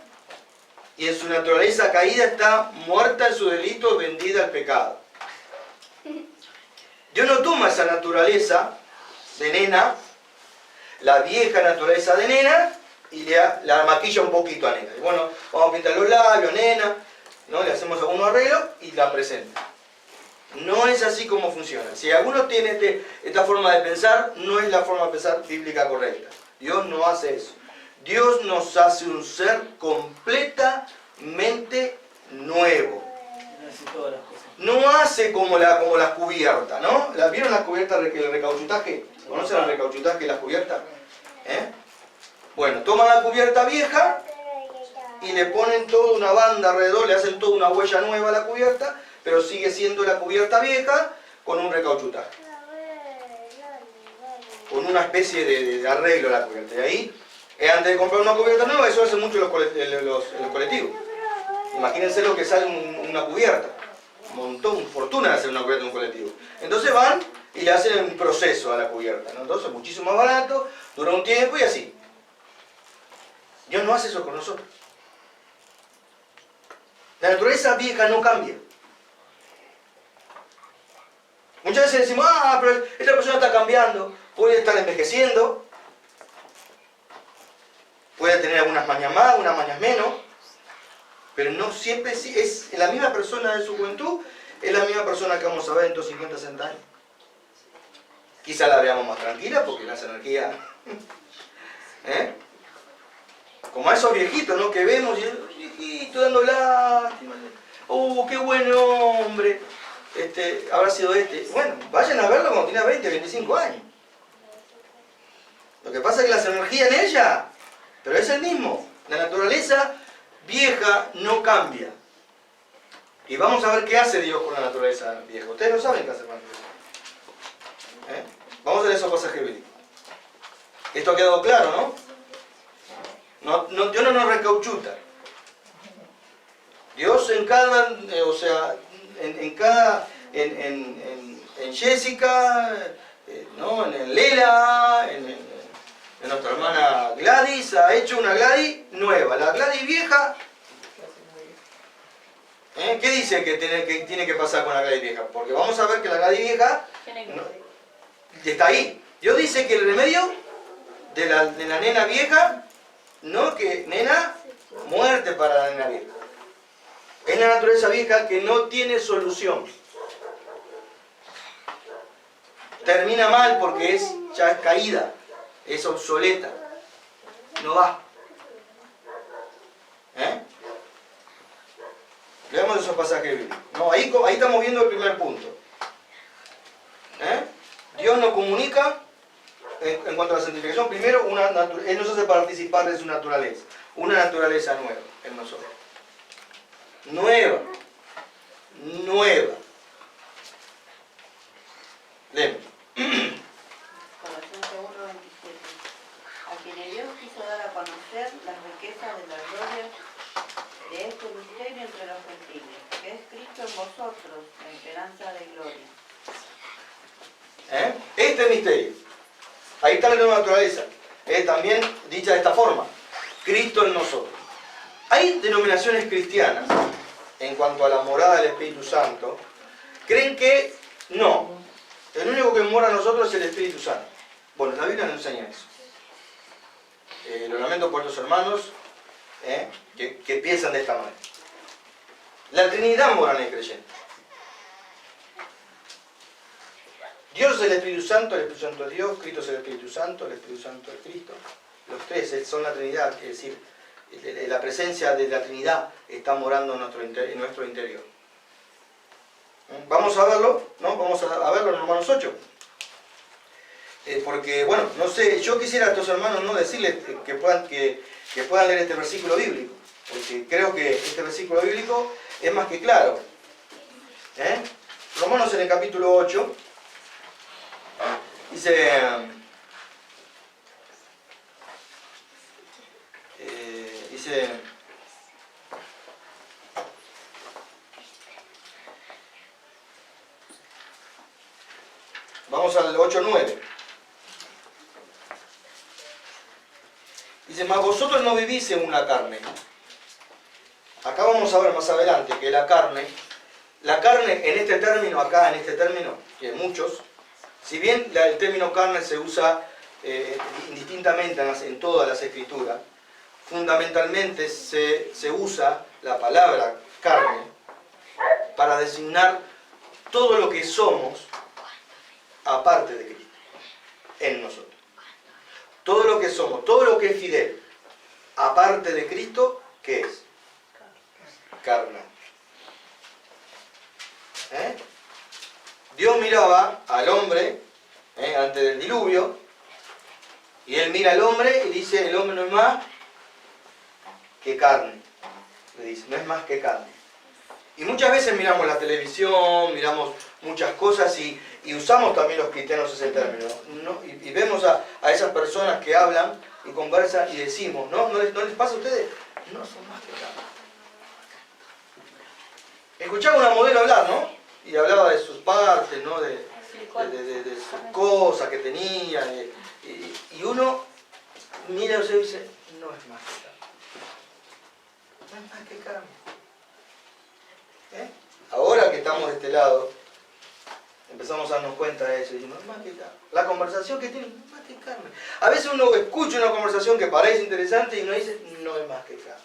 y en su naturaleza caída está muerta en su delito, vendida al pecado. Dios no toma esa naturaleza de Nena, la vieja naturaleza de Nena, y la maquilla un poquito a Nena. Y bueno, vamos a pintar los labios, Nena, ¿no? Le hacemos algunos arreglos y la presenta. No es así como funciona. Si alguno tiene esta forma de pensar, no es la forma de pensar bíblica correcta. Dios no hace eso. Dios nos hace un ser completamente nuevo. No hace como las cubiertas, ¿no? ¿Vieron las cubiertas, el recauchutaje? ¿Conocen el recauchutaje y las cubiertas? Bueno, toman la cubierta vieja y le ponen toda una banda alrededor, le hacen toda una huella nueva a la cubierta, pero sigue siendo la cubierta vieja con un recauchutaje. Con una especie de arreglo a la cubierta. Y ahí, antes de comprar una cubierta nueva, eso hace mucho en los colectivos. Imagínense lo que sale una cubierta. Un montón, fortuna de hacer una cubierta en un colectivo. Entonces van y le hacen un proceso a la cubierta, ¿no? Entonces, muchísimo más barato, dura un tiempo y así. Dios no hace eso con nosotros. La naturaleza vieja no cambia. Muchas veces decimos, pero esta persona está cambiando, puede estar envejeciendo, puede tener algunas mañas más, algunas mañas menos, pero no siempre es la misma persona de su juventud, es la misma persona que vamos a ver en 50, 60 años. Quizá la veamos más tranquila porque las energías... Como a esos viejitos, ¿no?, que vemos y viejito dando lástima. ¡Qué buen hombre! Habrá sido este. Bueno, vayan a verlo cuando tiene 20, 25 años. Lo que pasa es que las energías en ella, pero es el mismo. La naturaleza vieja no cambia. Y vamos a ver qué hace Dios con la naturaleza vieja. Ustedes no saben qué hace con la naturaleza. Vamos a ver esos pasajes bíblicos. Esto ha quedado claro, ¿no? Dios no nos recauchuta. Dios en cada, en Jessica, ¿no?, en Lela, en nuestra hermana Gladys, ha hecho una Gladys nueva. La Gladys vieja, ¿qué dice que tiene que pasar con la Gladys vieja? Porque vamos a ver que la Gladys vieja está ahí. Dios dice que el remedio de la nena vieja, no, que nena, muerte para la nena vieja. Es la naturaleza vieja que no tiene solución. Termina mal porque ya es caída, es obsoleta. No va. Veamos esos pasajes bíblicos. No, ahí estamos viendo el primer punto. Dios nos comunica en cuanto a la santificación. Primero, Él nos hace participar de su naturaleza. Una naturaleza nueva en nosotros. Nueva. vosotros, la esperanza de gloria. Este misterio. Ahí está la nueva naturaleza. También dicha de esta forma. Cristo en nosotros. Hay denominaciones cristianas, en cuanto a la morada del Espíritu Santo, creen que no. El único que mora en nosotros es el Espíritu Santo. Bueno, la Biblia no enseña eso. Lo lamento por estos hermanos que piensan de esta manera. La Trinidad mora en el creyente. Dios es el Espíritu Santo es Dios, Cristo es el Espíritu Santo es Cristo. Los tres son la Trinidad, es decir, la presencia de la Trinidad está morando en nuestro interior. Vamos a verlo, ¿no? Vamos a verlo en Romanos 8. Porque, bueno, no sé, yo quisiera a estos hermanos no decirles que puedan leer este versículo bíblico, porque creo que este versículo bíblico es más que claro. Romanos en el capítulo 8, dice... Vamos al 8:9. Dice, mas vosotros no vivís según la carne. Acá vamos a ver más adelante que la carne en este término, acá en este término, que muchos, si bien el término carne se usa indistintamente en todas las escrituras, fundamentalmente se usa la palabra carne para designar todo lo que somos aparte de Cristo, en nosotros. Todo lo que somos, todo lo que es fidel, aparte de Cristo, ¿qué es? Carne. Dios miraba al hombre antes del diluvio, y Él mira al hombre y dice, el hombre no es más que carne. Le dice, no es más que carne. Y muchas veces miramos la televisión, miramos muchas cosas y usamos también los cristianos ese término, ¿no? Y vemos a esas personas que hablan y conversan y decimos, ¿no les pasa a ustedes? No son más que carne. Escuchaba una modelo hablar, ¿no? Y hablaba de sus partes, ¿no? De sus cosas que tenía. Y uno mira y dice, no es más que carne. No es más que carne. Ahora que estamos de este lado, empezamos a darnos cuenta de eso y decimos, no es más que carne. La conversación que tiene, no es más que carne. A veces uno escucha una conversación que parece interesante y uno dice, no es más que carne.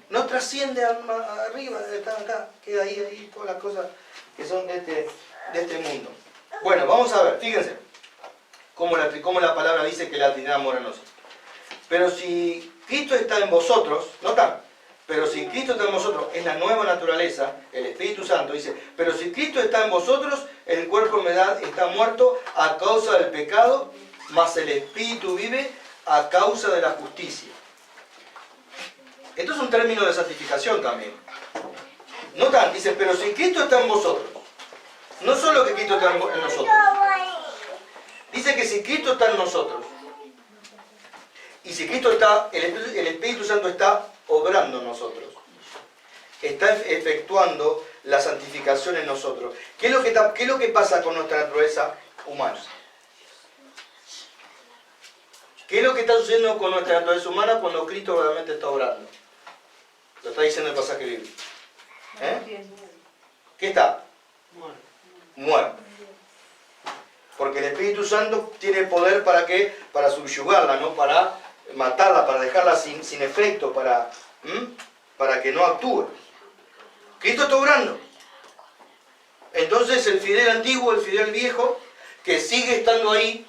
No trasciende arriba, está acá, queda ahí todas las cosas que son de este mundo. Bueno, vamos a ver, fíjense cómo la palabra dice que la Trinidad mora en nosotros. Pero si Cristo está en vosotros, notan, pero si Cristo está en vosotros, es la nueva naturaleza, el Espíritu Santo dice, pero si Cristo está en vosotros, el cuerpo en verdad está muerto a causa del pecado, mas el Espíritu vive a causa de la justicia. Esto es un término de santificación también. Notan, dice, pero si Cristo está en vosotros, no solo que Cristo está en nosotros, dice que si Cristo está en nosotros, y si Cristo está, el Espíritu Santo está obrando en nosotros, está efectuando la santificación en nosotros. ¿Qué es lo que pasa con nuestra naturaleza humana? ¿Qué es lo que está sucediendo con nuestra naturaleza humana cuando Cristo realmente está obrando? Lo está diciendo el pasaje bíblico. ¿Qué está? Muerto. Porque el Espíritu Santo tiene poder ¿para qué? Para subyugarla, ¿no? Para matarla, para dejarla sin efecto, para que no actúe. Cristo está obrando. Entonces el fidel antiguo, el fidel viejo, que sigue estando ahí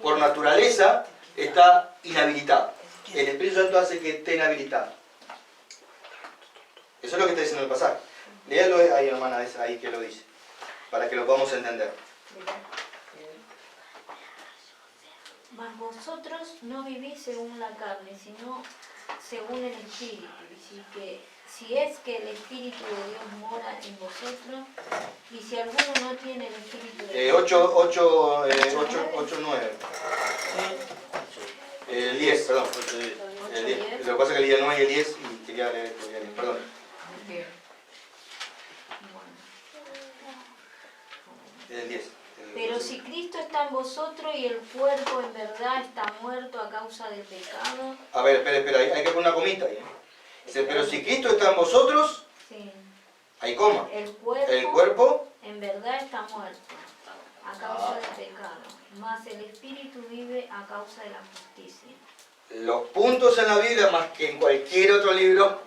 por naturaleza, está inhabilitado. El Espíritu Santo hace que esté inhabilitado. Eso es lo que está diciendo el pasaje. Léalo ahí, hermana, ahí que lo dice, para que lo podamos entender. Mas vosotros no vivís según la carne, sino según el Espíritu. Si es que el Espíritu de Dios mora en vosotros, y si alguno no tiene el Espíritu de Dios... 8:9. El 10, perdón. El 10. Lo que pasa es que el día no hay el 10 y quería leer esto. Perdón. Bien. Bueno. El 10. Pero si Cristo está en vosotros y el cuerpo en verdad está muerto a causa del pecado. A ver, espera, hay que poner una comita ahí. Dice, pero si Cristo está en vosotros, Sí. hay coma. El El cuerpo, en verdad está muerto a causa del pecado, mas el espíritu vive a causa de la justicia. los puntos en la Biblia, más que en cualquier otro libro,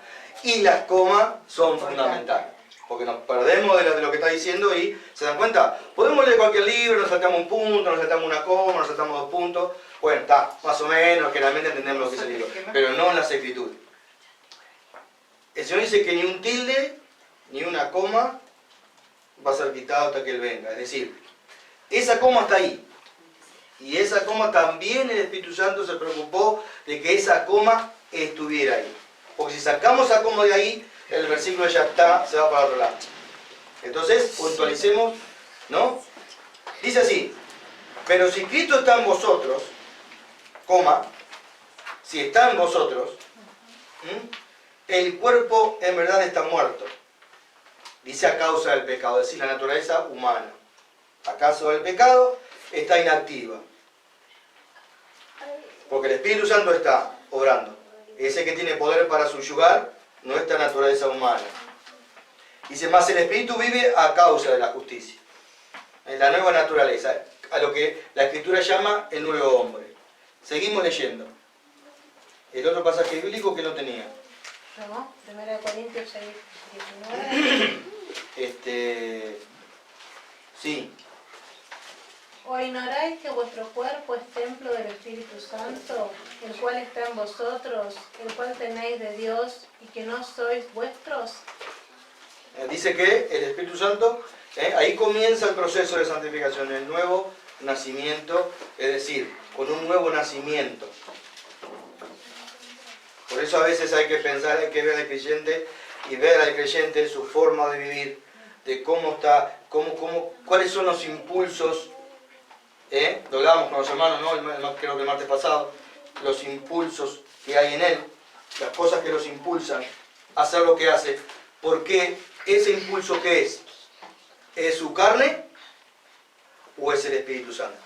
y las comas son fundamentales. Porque nos perdemos de lo que está diciendo y, ¿se dan cuenta? Podemos leer cualquier libro, nos saltamos un punto, nos saltamos una coma, nos saltamos 2 puntos. Bueno, está, más o menos, generalmente entendemos lo que dice el libro, pero no en las escrituras. El Señor dice que ni un tilde, ni una coma va a ser quitado hasta que Él venga. Es decir, esa coma está ahí. Y esa coma también el Espíritu Santo se preocupó de que esa coma estuviera ahí. Porque si sacamos esa coma de ahí, el versículo ya está, se va para otro lado. Entonces, puntualicemos, ¿no? Dice así, pero si Cristo está en vosotros, coma, si está en vosotros, el cuerpo en verdad está muerto. Dice a causa del pecado, es decir, la naturaleza humana. A causa del pecado está inactiva. Porque el Espíritu Santo está obrando. Ese que tiene poder para subyugar nuestra naturaleza humana. Dice, más el Espíritu vive a causa de la justicia. En la nueva naturaleza, a lo que la Escritura llama el nuevo hombre. Seguimos leyendo. El otro pasaje bíblico que no tenía. ¿No? 1 Corintios 6, 19. Sí. ¿O ignoráis que vuestro cuerpo es templo del Espíritu Santo, el cual está en vosotros, el cual tenéis de Dios, y que no sois vuestros? Dice que el Espíritu Santo, ahí comienza el proceso de santificación, el nuevo nacimiento, es decir, con un nuevo nacimiento. Por eso a veces hay que pensar, hay que ver al creyente y ver al creyente su forma de vivir, de cómo está, cuáles son los impulsos. Lo hablábamos con los hermanos, ¿no? Creo que el martes pasado, los impulsos que hay en él, las cosas que los impulsan a hacer lo que hace. Porque ese impulso, ¿qué es? ¿Es su carne o es el Espíritu Santo?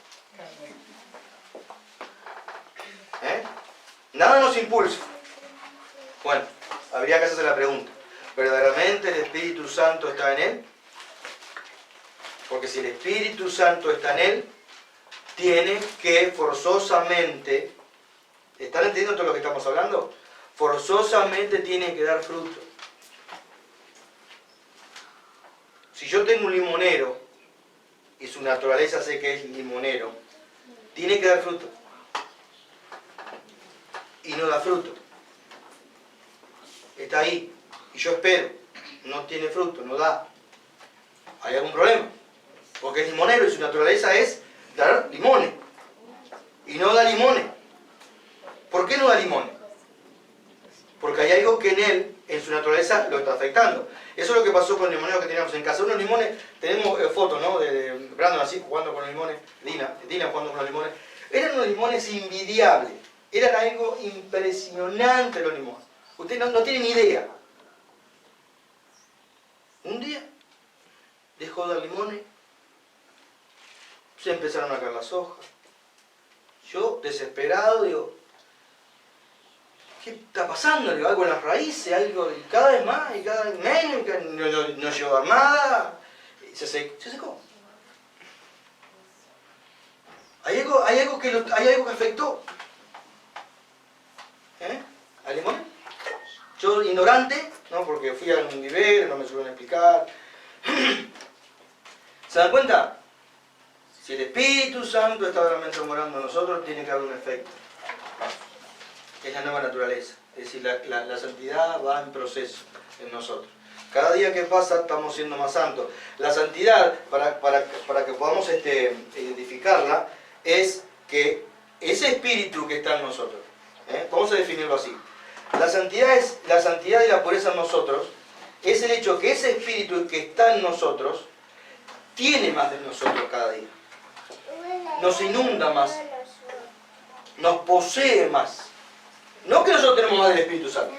Nada nos impulsa. Bueno, habría que hacerse la pregunta. ¿Verdaderamente el Espíritu Santo está en él? Porque si el Espíritu Santo está en él, tiene que forzosamente, ¿están entendiendo todo lo que estamos hablando? Forzosamente tiene que dar fruto. Si yo tengo un limonero, y su naturaleza sé que es limonero, tiene que dar fruto. Y no da fruto. Está ahí, y yo espero, no tiene fruto, no da. ¿Hay algún problema? Porque es limonero y su naturaleza es dar limones. Y no da limones. ¿Por qué no da limones? Porque hay algo que en él, en su naturaleza, lo está afectando. Eso es lo que pasó con el limonero que teníamos en casa. Unos limones, tenemos fotos, ¿no? De Brandon así, jugando con los limones, Dina jugando con los limones. Eran unos limones invidiables. Eran algo impresionante los limones. Ustedes no tienen ni idea. Un día dejó de dar limones, se empezaron a caer las hojas. Yo, desesperado, digo, ¿qué está pasando? Digo, algo en las raíces, algo, y cada vez más, y cada vez menos, y no llegó a nada. Y se secó. Hay algo que afectó. ¿Al limón? Yo, ignorante, ¿no? Porque fui a un vivero, no me supieron explicar. ¿Se dan cuenta? Si el Espíritu Santo está realmente morando en nosotros, tiene que haber un efecto. Es la nueva naturaleza. Es decir, la santidad va en proceso en nosotros. Cada día que pasa estamos siendo más santos. La santidad, para que podamos identificarla, es que ese espíritu que está en nosotros, vamos a definirlo así. La santidad y la pureza en nosotros es el hecho que ese espíritu que está en nosotros tiene más de nosotros cada día. Nos inunda más. Nos posee más. No que nosotros tenemos más del Espíritu Santo.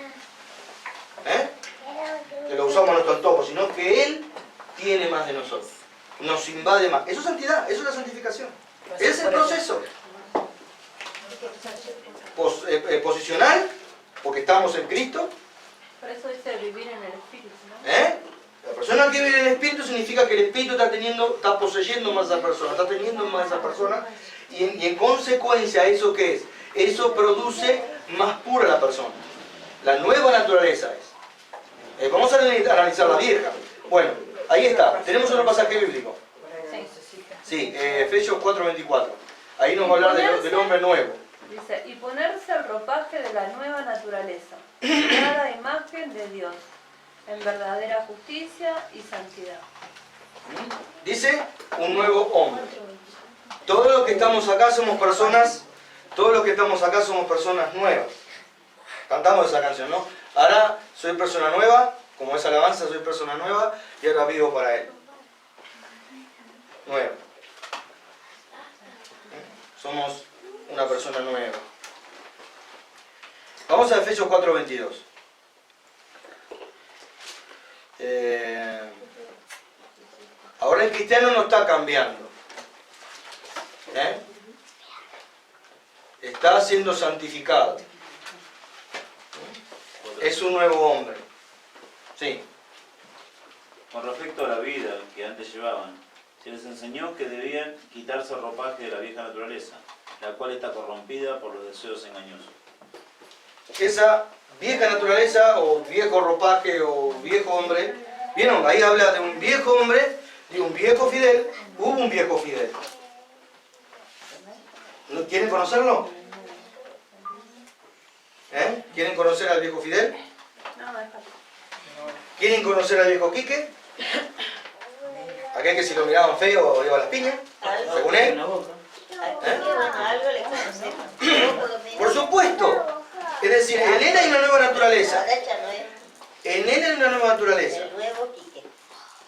Lo que somos nuestro antojo, sino que Él tiene más de nosotros. Nos invade más. Eso es santidad, eso es la santificación. Es el proceso. Posicional, porque estamos en Cristo. Por eso dice vivir en el Espíritu, ¿no? La persona que vive en el Espíritu significa que el Espíritu está poseyendo más a esa persona, está teniendo más a esa persona, y en consecuencia, ¿eso qué es? Eso produce más pura la persona. La nueva naturaleza es. Vamos a analizar la vieja. Bueno, ahí está. Tenemos otro pasaje bíblico. Sí, Efesios 4:24. Ahí nos va a hablar del hombre nuevo. Dice, y ponerse el ropaje de la nueva naturaleza, creada a imagen de Dios, en verdadera justicia y santidad. Dice, un nuevo hombre. Todos los que estamos acá somos personas nuevas. Cantamos esa canción, ¿no? Ahora soy persona nueva, como es alabanza, soy persona nueva y ahora vivo para Él. Nueva. Somos una persona nueva. Vamos a Efesios 4:22. Ahora el cristiano no está cambiando. Está siendo santificado. Es un nuevo hombre. Sí. Con respecto a la vida que antes llevaban, se les enseñó que debían quitarse el ropaje de la vieja naturaleza, la cual está corrompida por los deseos engañosos. Esa vieja naturaleza, o viejo ropaje, o viejo hombre, ¿vieron? Ahí habla de un viejo hombre, de un viejo Fidel. Hubo un viejo Fidel. ¿No quieren conocerlo? ¿Quieren conocer al viejo Fidel? ¿Quieren conocer al viejo Quique? Aquel que si lo miraban feo iba a las piñas, según él. Por supuesto. Es decir, en él hay una nueva naturaleza. En él hay una nueva naturaleza.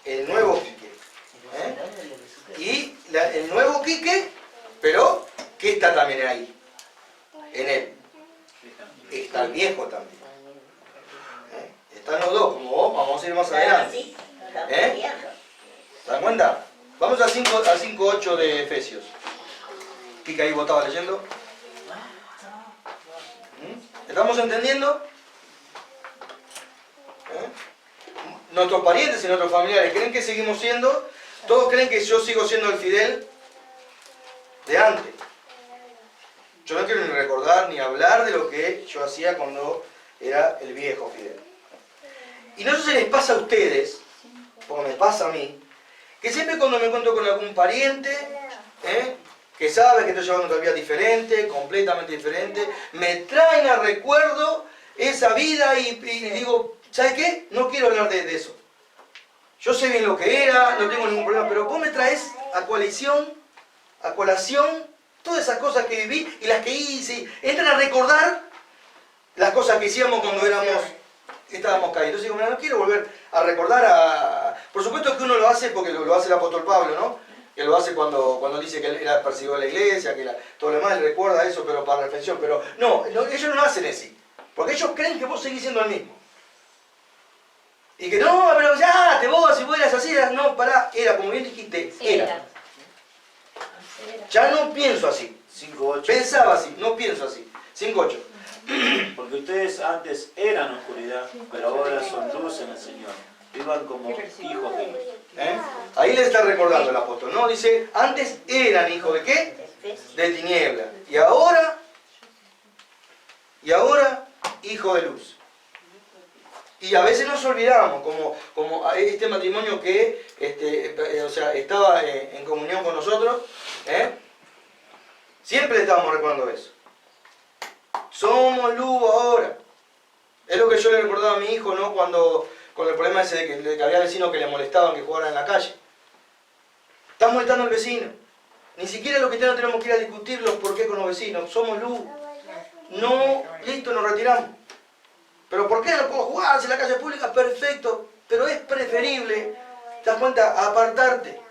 El nuevo Quique. Y el nuevo Quique, pero ¿qué está también ahí? En él. Está el viejo también. Están los dos, como vos, vamos a ir más adelante. ¿Se dan cuenta? Vamos al 5:8 de Efesios. Quique ahí vos estabas leyendo. ¿Estamos entendiendo? Nuestros parientes y nuestros familiares, ¿creen que seguimos siendo? ¿Todos creen que yo sigo siendo el Fidel de antes? Yo no quiero ni recordar ni hablar de lo que yo hacía cuando era el viejo Fidel. Y no sé si les pasa a ustedes, porque me pasa a mí, que siempre cuando me encuentro con algún pariente, que sabe que estoy llevando una vida diferente, completamente diferente, me traen a recuerdo esa vida y digo, ¿sabes qué? No quiero hablar de eso. Yo sé bien lo que era, no tengo ningún problema, pero vos me traes a colación, todas esas cosas que viví y las que hice. Entran a recordar las cosas que hacíamos cuando estábamos caídos. Entonces digo, no quiero volver a recordar Por supuesto que uno lo hace porque lo hace el apóstol Pablo, ¿no? Que lo hace cuando dice que él era perseguido de la iglesia, que todo lo demás, él recuerda eso, pero para reflexión. Pero no, ellos no lo hacen así. Porque ellos creen que vos seguís siendo el mismo. Y que no, pero ya, si vos eras así, no, pará, era, como bien dijiste, era. Ya no pienso así. 5:8. Pensaba así, no pienso así. 5:8. Porque ustedes antes eran oscuridad, pero ahora son luz en el Señor. Vivan como hijos de luz. Ahí le está recordando el apóstol, ¿no? Dice, antes eran hijos de ¿qué? De tiniebla. Y ahora, hijo de luz. Y a veces nos olvidamos, como este matrimonio que estaba en comunión con nosotros, siempre le estábamos recordando eso. Somos luz ahora. Es lo que yo le recordaba a mi hijo, ¿no? Con el problema ese de que había vecinos que le molestaban que jugaran en la calle. Están molestando al vecino. Ni siquiera los cristianos tenemos que ir a discutir los por qué con los vecinos. Somos luz. No, listo, nos retiramos. ¿Pero por qué no puedo jugar si la calle es pública? Perfecto. Pero es preferible, ¿te das cuenta? Apartarte.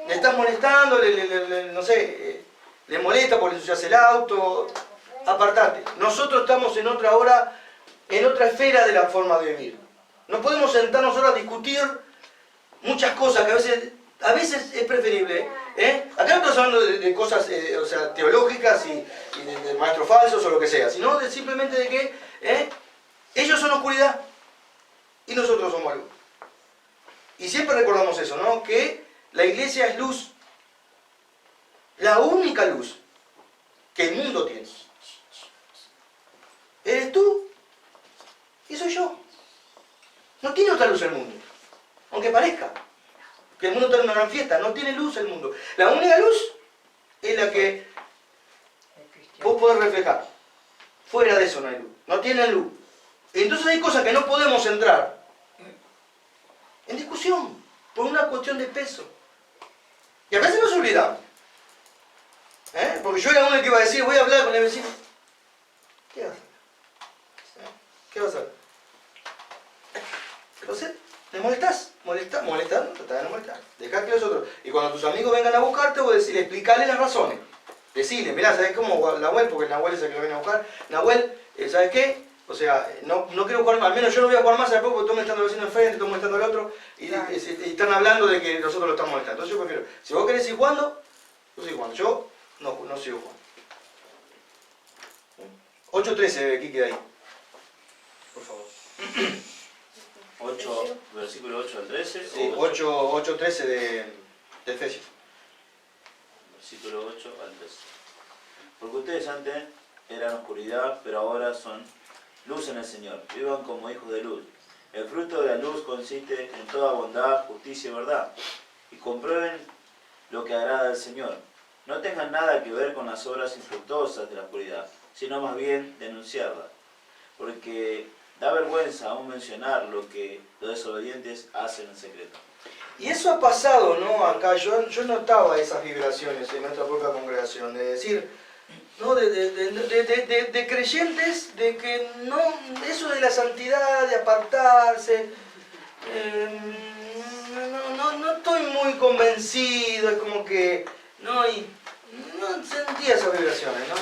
Le estás molestando, le molesta porque le ensucias el auto. Apartarte. Nosotros estamos en otra hora, en otra esfera de la forma de vivir. No podemos sentarnos ahora a discutir muchas cosas que a veces es preferible. Acá no estamos hablando de cosas o sea, teológicas y de maestros falsos o lo que sea, sino simplemente de que ellos son oscuridad y nosotros somos luz. Y siempre recordamos eso, ¿no? Que la iglesia es luz. La única luz que el mundo tiene. Eres tú y soy yo. No tiene otra luz el mundo. Aunque parezca que el mundo está en una gran fiesta, no tiene luz el mundo. La única luz es la que vos podés reflejar. Fuera de eso no hay luz. No tiene luz. Entonces hay cosas que no podemos entrar en discusión por una cuestión de peso. Y a veces nos olvidamos. Porque yo era uno que iba a decir, voy a hablar con el vecino. ¿Qué vas a hacer? ¿Qué vas a hacer? Entonces, ¿te molestás? Molestando, tratá de no molestar. Dejá que los otros. Y cuando tus amigos vengan a buscarte, vos decís, explicarles las razones. Decirle, mirá, ¿sabes cómo Nahuel? Porque Nahuel es el que lo viene a buscar. Nahuel, ¿sabes qué? O sea, no quiero jugar más, al menos yo no voy a jugar más a poco porque estoy molestando al vecino enfrente, estoy molestando al otro, y están hablando de que nosotros lo estamos molestando. Entonces yo prefiero, si vos querés ir jugando, yo sigo jugando. Yo no sigo jugando. 8.13, Kiki, de ahí. Por favor. 8, versículo 8 al 13. Sí, 8.13 de Efesios. Versículo 8 al 13. Porque ustedes antes eran oscuridad, pero ahora son luz en el Señor. Vivan como hijos de luz. El fruto de la luz consiste en toda bondad, justicia y verdad. Y comprueben lo que agrada al Señor. No tengan nada que ver con las obras infructuosas de la oscuridad, sino más bien denunciarlas. Porque da vergüenza aún mencionar lo que los desobedientes hacen en secreto. Y eso ha pasado, ¿no? Acá yo notaba esas vibraciones en nuestra propia congregación, de decir, ¿no? De creyentes, de que no, eso de la santidad, de apartarse, no estoy muy convencido, es como que, no sentía esas vibraciones, ¿no?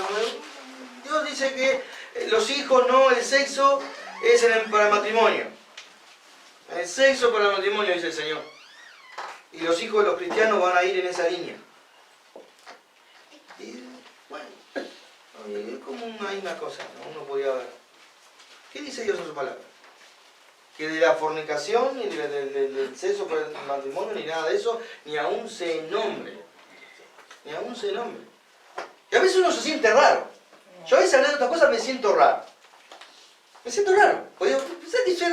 Dios dice que los hijos, no, el sexo es para el matrimonio. El sexo para el matrimonio, dice el Señor. Y los hijos de los cristianos van a ir en esa línea. Y bueno, es como hay una cosa, ¿no? Uno podía ver. ¿Qué dice Dios en su palabra? Que de la fornicación, ni del sexo para el matrimonio, ni nada de eso, ni aún se nombre. Ni aún se nombre. Y a veces uno se siente raro. Yo a veces hablando de estas cosas me siento raro. Me siento raro. Porque pensé que yo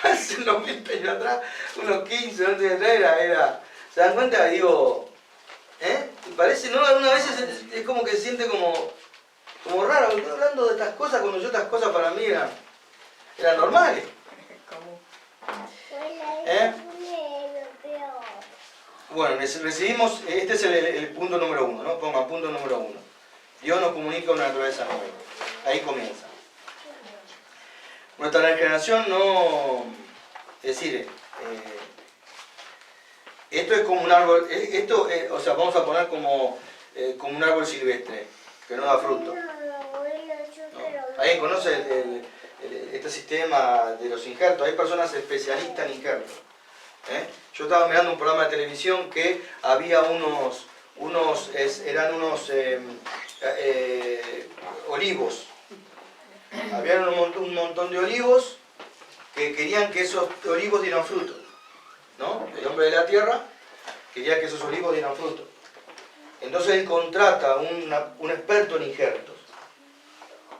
hace unos 20 años atrás, unos 15 años atrás era ¿se dan cuenta? Digo, y parece, ¿no? Algunas veces es como que se siente como raro. Estoy hablando de estas cosas cuando estas cosas para mí eran normales. Bueno, recibimos, este es el punto número 1, ¿no? Pongan punto número 1. Dios nos comunica una naturaleza nueva. Ahí comienza. Nuestra regeneración no... Es decir, esto es como un árbol, o sea, vamos a poner como un árbol silvestre, que no da fruto. ¿No? ¿Alguien conoce este sistema de los injertos? Hay personas especialistas en injertos. Yo estaba mirando un programa de televisión que había eran unos olivos. Había un montón de olivos que querían que esos olivos dieran fruto, ¿no? El hombre de la tierra quería que esos olivos dieran fruto. Entonces él contrata un experto en injertos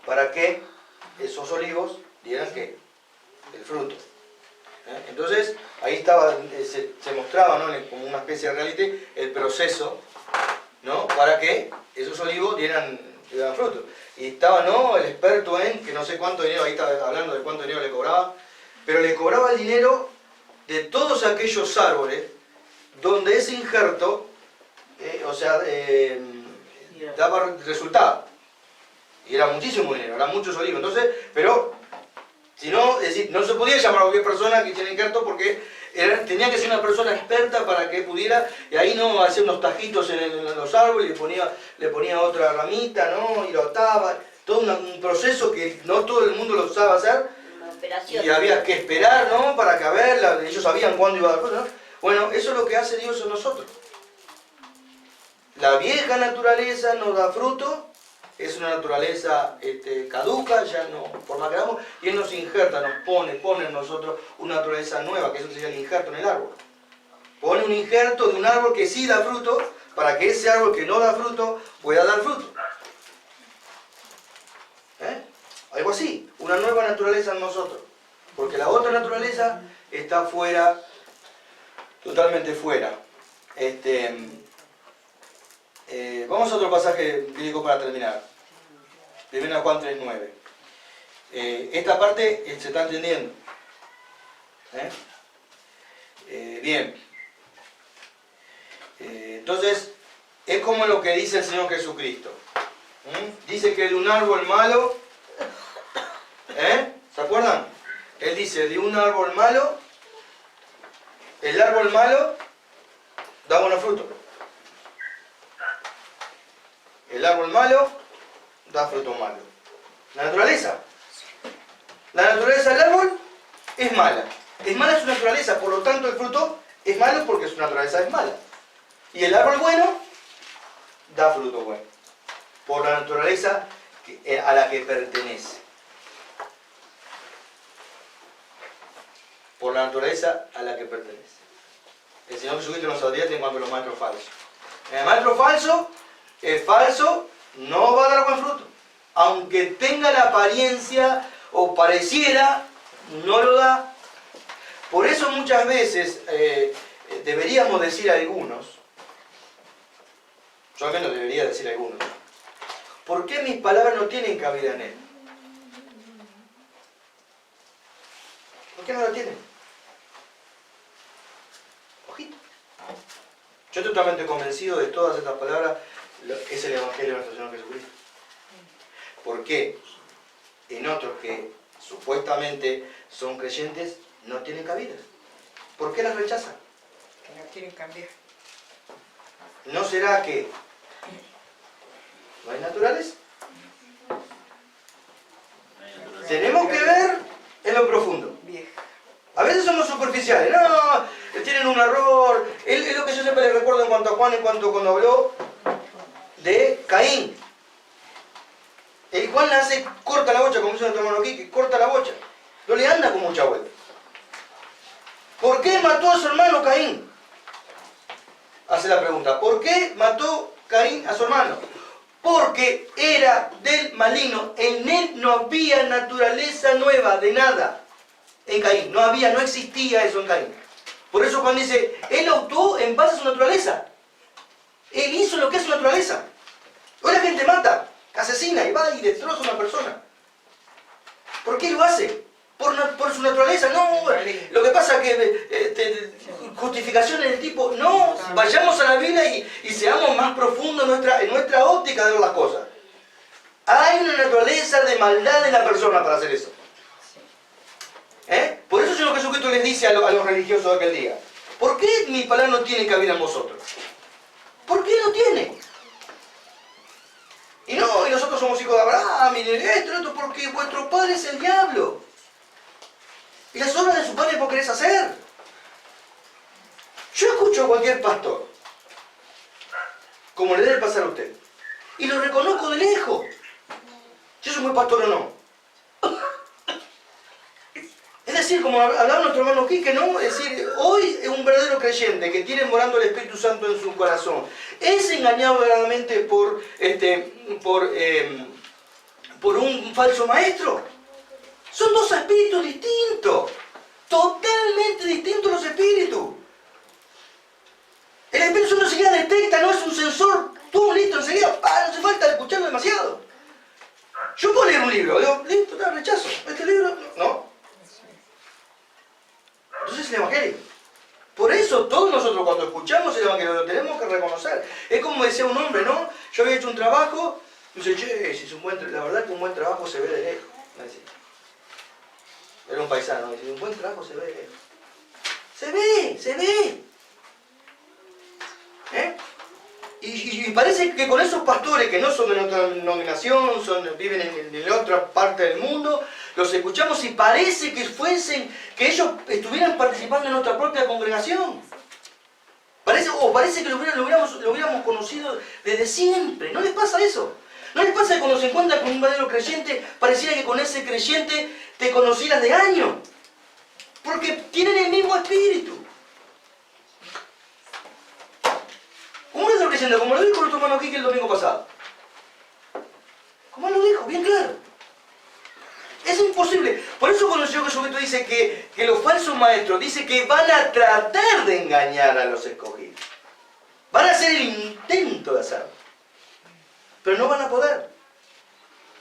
para que esos olivos dieran ¿qué? El fruto. Entonces ahí estaba, se mostraba, ¿no? Como una especie de reality el proceso, ¿no? Para que esos olivos dieran fruto. Y estaba, ¿no? El experto en que no sé cuánto dinero, ahí estaba hablando de cuánto dinero le cobraba, pero le cobraba el dinero de todos aquellos árboles donde ese injerto, daba resultado. Y era muchísimo dinero, eran muchos olivos. Entonces, pero, si no, es decir, no se podía llamar a cualquier persona que tiene injerto porque tenía que ser una persona experta para que pudiera, y ahí no hacía unos tajitos en los árboles, le ponía otra ramita, ¿no? Y lo ataba, todo un proceso que no todo el mundo lo sabe hacer, esperación. Y había que esperar, ¿no? Para que a ver, ellos sabían cuándo iba a dar fruto, ¿no? Bueno, eso es lo que hace Dios en nosotros. La vieja naturaleza nos da fruto, es una naturaleza caduca, ya no, por más que hagamos, y Él nos injerta, nos pone en nosotros una naturaleza nueva, que eso sería el injerto en el árbol. Pone un injerto de un árbol que sí da fruto, para que ese árbol que no da fruto pueda dar fruto. Algo así, una nueva naturaleza en nosotros. Porque la otra naturaleza está fuera, totalmente fuera. Vamos a otro pasaje bíblico para terminar. 1 Juan 3:9. Esta parte se está entendiendo. Bien. Entonces, es como lo que dice el Señor Jesucristo. Dice que de un árbol malo, ¿se acuerdan? Él dice, de un árbol malo, el árbol malo da buenos frutos. El árbol malo da fruto malo. La naturaleza del árbol es mala. Es mala su naturaleza, por lo tanto el fruto es malo porque su naturaleza es mala. Y el árbol bueno da fruto bueno, por la naturaleza a la que pertenece. Por la naturaleza a la que pertenece. El Señor Jesucristo nos advierte en cuanto a los maestros falsos. El maestro falso es falso, no va a dar buen fruto. Aunque tenga la apariencia o pareciera, no lo da. Por eso muchas veces deberíamos decir a algunos, yo al menos debería decir a algunos, ¿por qué mis palabras no tienen cabida en él? ¿Por qué no la tienen? Ojito. Yo estoy totalmente convencido de todas estas palabras, es el Evangelio de nuestro Señor Jesucristo. ¿Por qué? En otros que supuestamente son creyentes no tienen cabida. ¿Por qué las rechazan? Que no quieren cambiar. ¿No será que no hay naturales? Tenemos que ver en lo profundo. Vieja. A veces somos superficiales. No, tienen un error. Es lo que yo siempre le recuerdo en cuanto a Juan, cuando habló de Caín. El Juan le hace, corta la bocha, como dice nuestro hermano aquí, que corta la bocha. No le anda con mucha vuelta. ¿Por qué mató a su hermano Caín? Hace la pregunta. ¿Por qué mató Caín a su hermano? Porque era del maligno. En él no había naturaleza nueva de nada. En Caín. No existía eso en Caín. Por eso Juan dice, él actuó en base a su naturaleza. Él hizo lo que es su naturaleza. Hoy la gente mata, asesina y va y destroza a una persona. ¿Por qué lo hace? Por su naturaleza. No, lo que pasa es que justificaciones del tipo, no, vayamos a la Biblia y seamos más profundos en nuestra óptica de ver las cosas. Hay una naturaleza de maldad en la persona para hacer eso. Por eso el Señor Jesucristo les dice a los religiosos de aquel día, ¿por qué mi palabra no tiene cabida en vosotros? ¿Por qué no tiene? Y nosotros somos hijos de Abraham, y esto, porque vuestro padre es el diablo. Y las obras de su padre vos querés hacer. Yo escucho a cualquier pastor, como le debe pasar a usted, y lo reconozco de lejos. Si yo soy muy pastor o no. Es decir, como hablaba nuestro hermano Quique, ¿no? Es decir, hoy es un verdadero creyente que tiene morando el Espíritu Santo en su corazón. Es engañado verdaderamente por un falso maestro. Son dos espíritus distintos. Totalmente distintos los espíritus. El Espíritu Santo enseguida detecta, no es un sensor. Tú listo, enseguida, no hace falta escucharlo demasiado. Yo puedo leer un libro, digo, listo, rechazo. Este libro, no. Entonces el Evangelio. Por eso todos nosotros cuando escuchamos el Evangelio lo tenemos que reconocer. Es como decía un hombre, ¿no? Yo había hecho un trabajo, y dice, che, si es la verdad que un buen trabajo se ve de lejos. Era un paisano, dice, un buen trabajo se ve de lejos. Se ve. Y parece que con esos pastores que no son de nuestra denominación, viven en otra parte del mundo, los escuchamos y parece que ellos estuvieran participando en nuestra propia congregación. Parece que lo hubiéramos conocido desde siempre. ¿No les pasa eso? ¿No les pasa que cuando se encuentran con un verdadero creyente, pareciera que con ese creyente te conocieras de años? Porque tienen el mismo espíritu. Un verdadero creyente, como lo dijo nuestro hermano Quique el domingo pasado. Como él lo dijo, bien claro. Es imposible. Por eso cuando el Señor Jesucristo dice que los falsos maestros, dice que van a tratar de engañar a los escogidos. Van a hacer el intento de hacerlo. Pero no van a poder.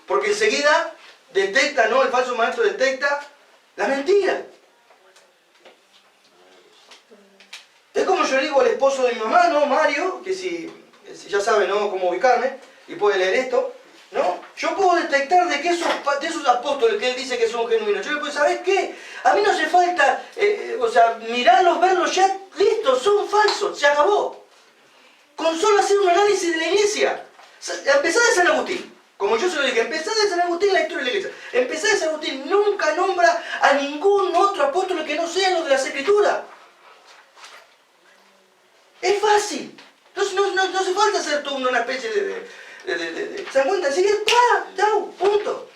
Porque enseguida detecta, ¿no? El falso maestro detecta la mentira. Es como yo le digo al esposo de mi mamá, ¿no? Mario, que si ya sabe, ¿no?, cómo ubicarme y puede leer esto, ¿no? Yo puedo detectar de que de esos apóstoles que él dice que son genuinos. Yo le puedo decir, ¿sabes qué? A mí no hace falta, mirarlos, verlos, ya, listo, son falsos, se acabó. Con solo hacer un análisis de la iglesia. Empezá de San Agustín. Como yo se lo dije, empezá de San Agustín la historia de la iglesia. Empezá de San Agustín, nunca nombra a ningún otro apóstol que no sea los de las Escrituras. Es fácil. Entonces no hace falta hacer toda una especie ¿se dan cuenta? Así que, chau, punto.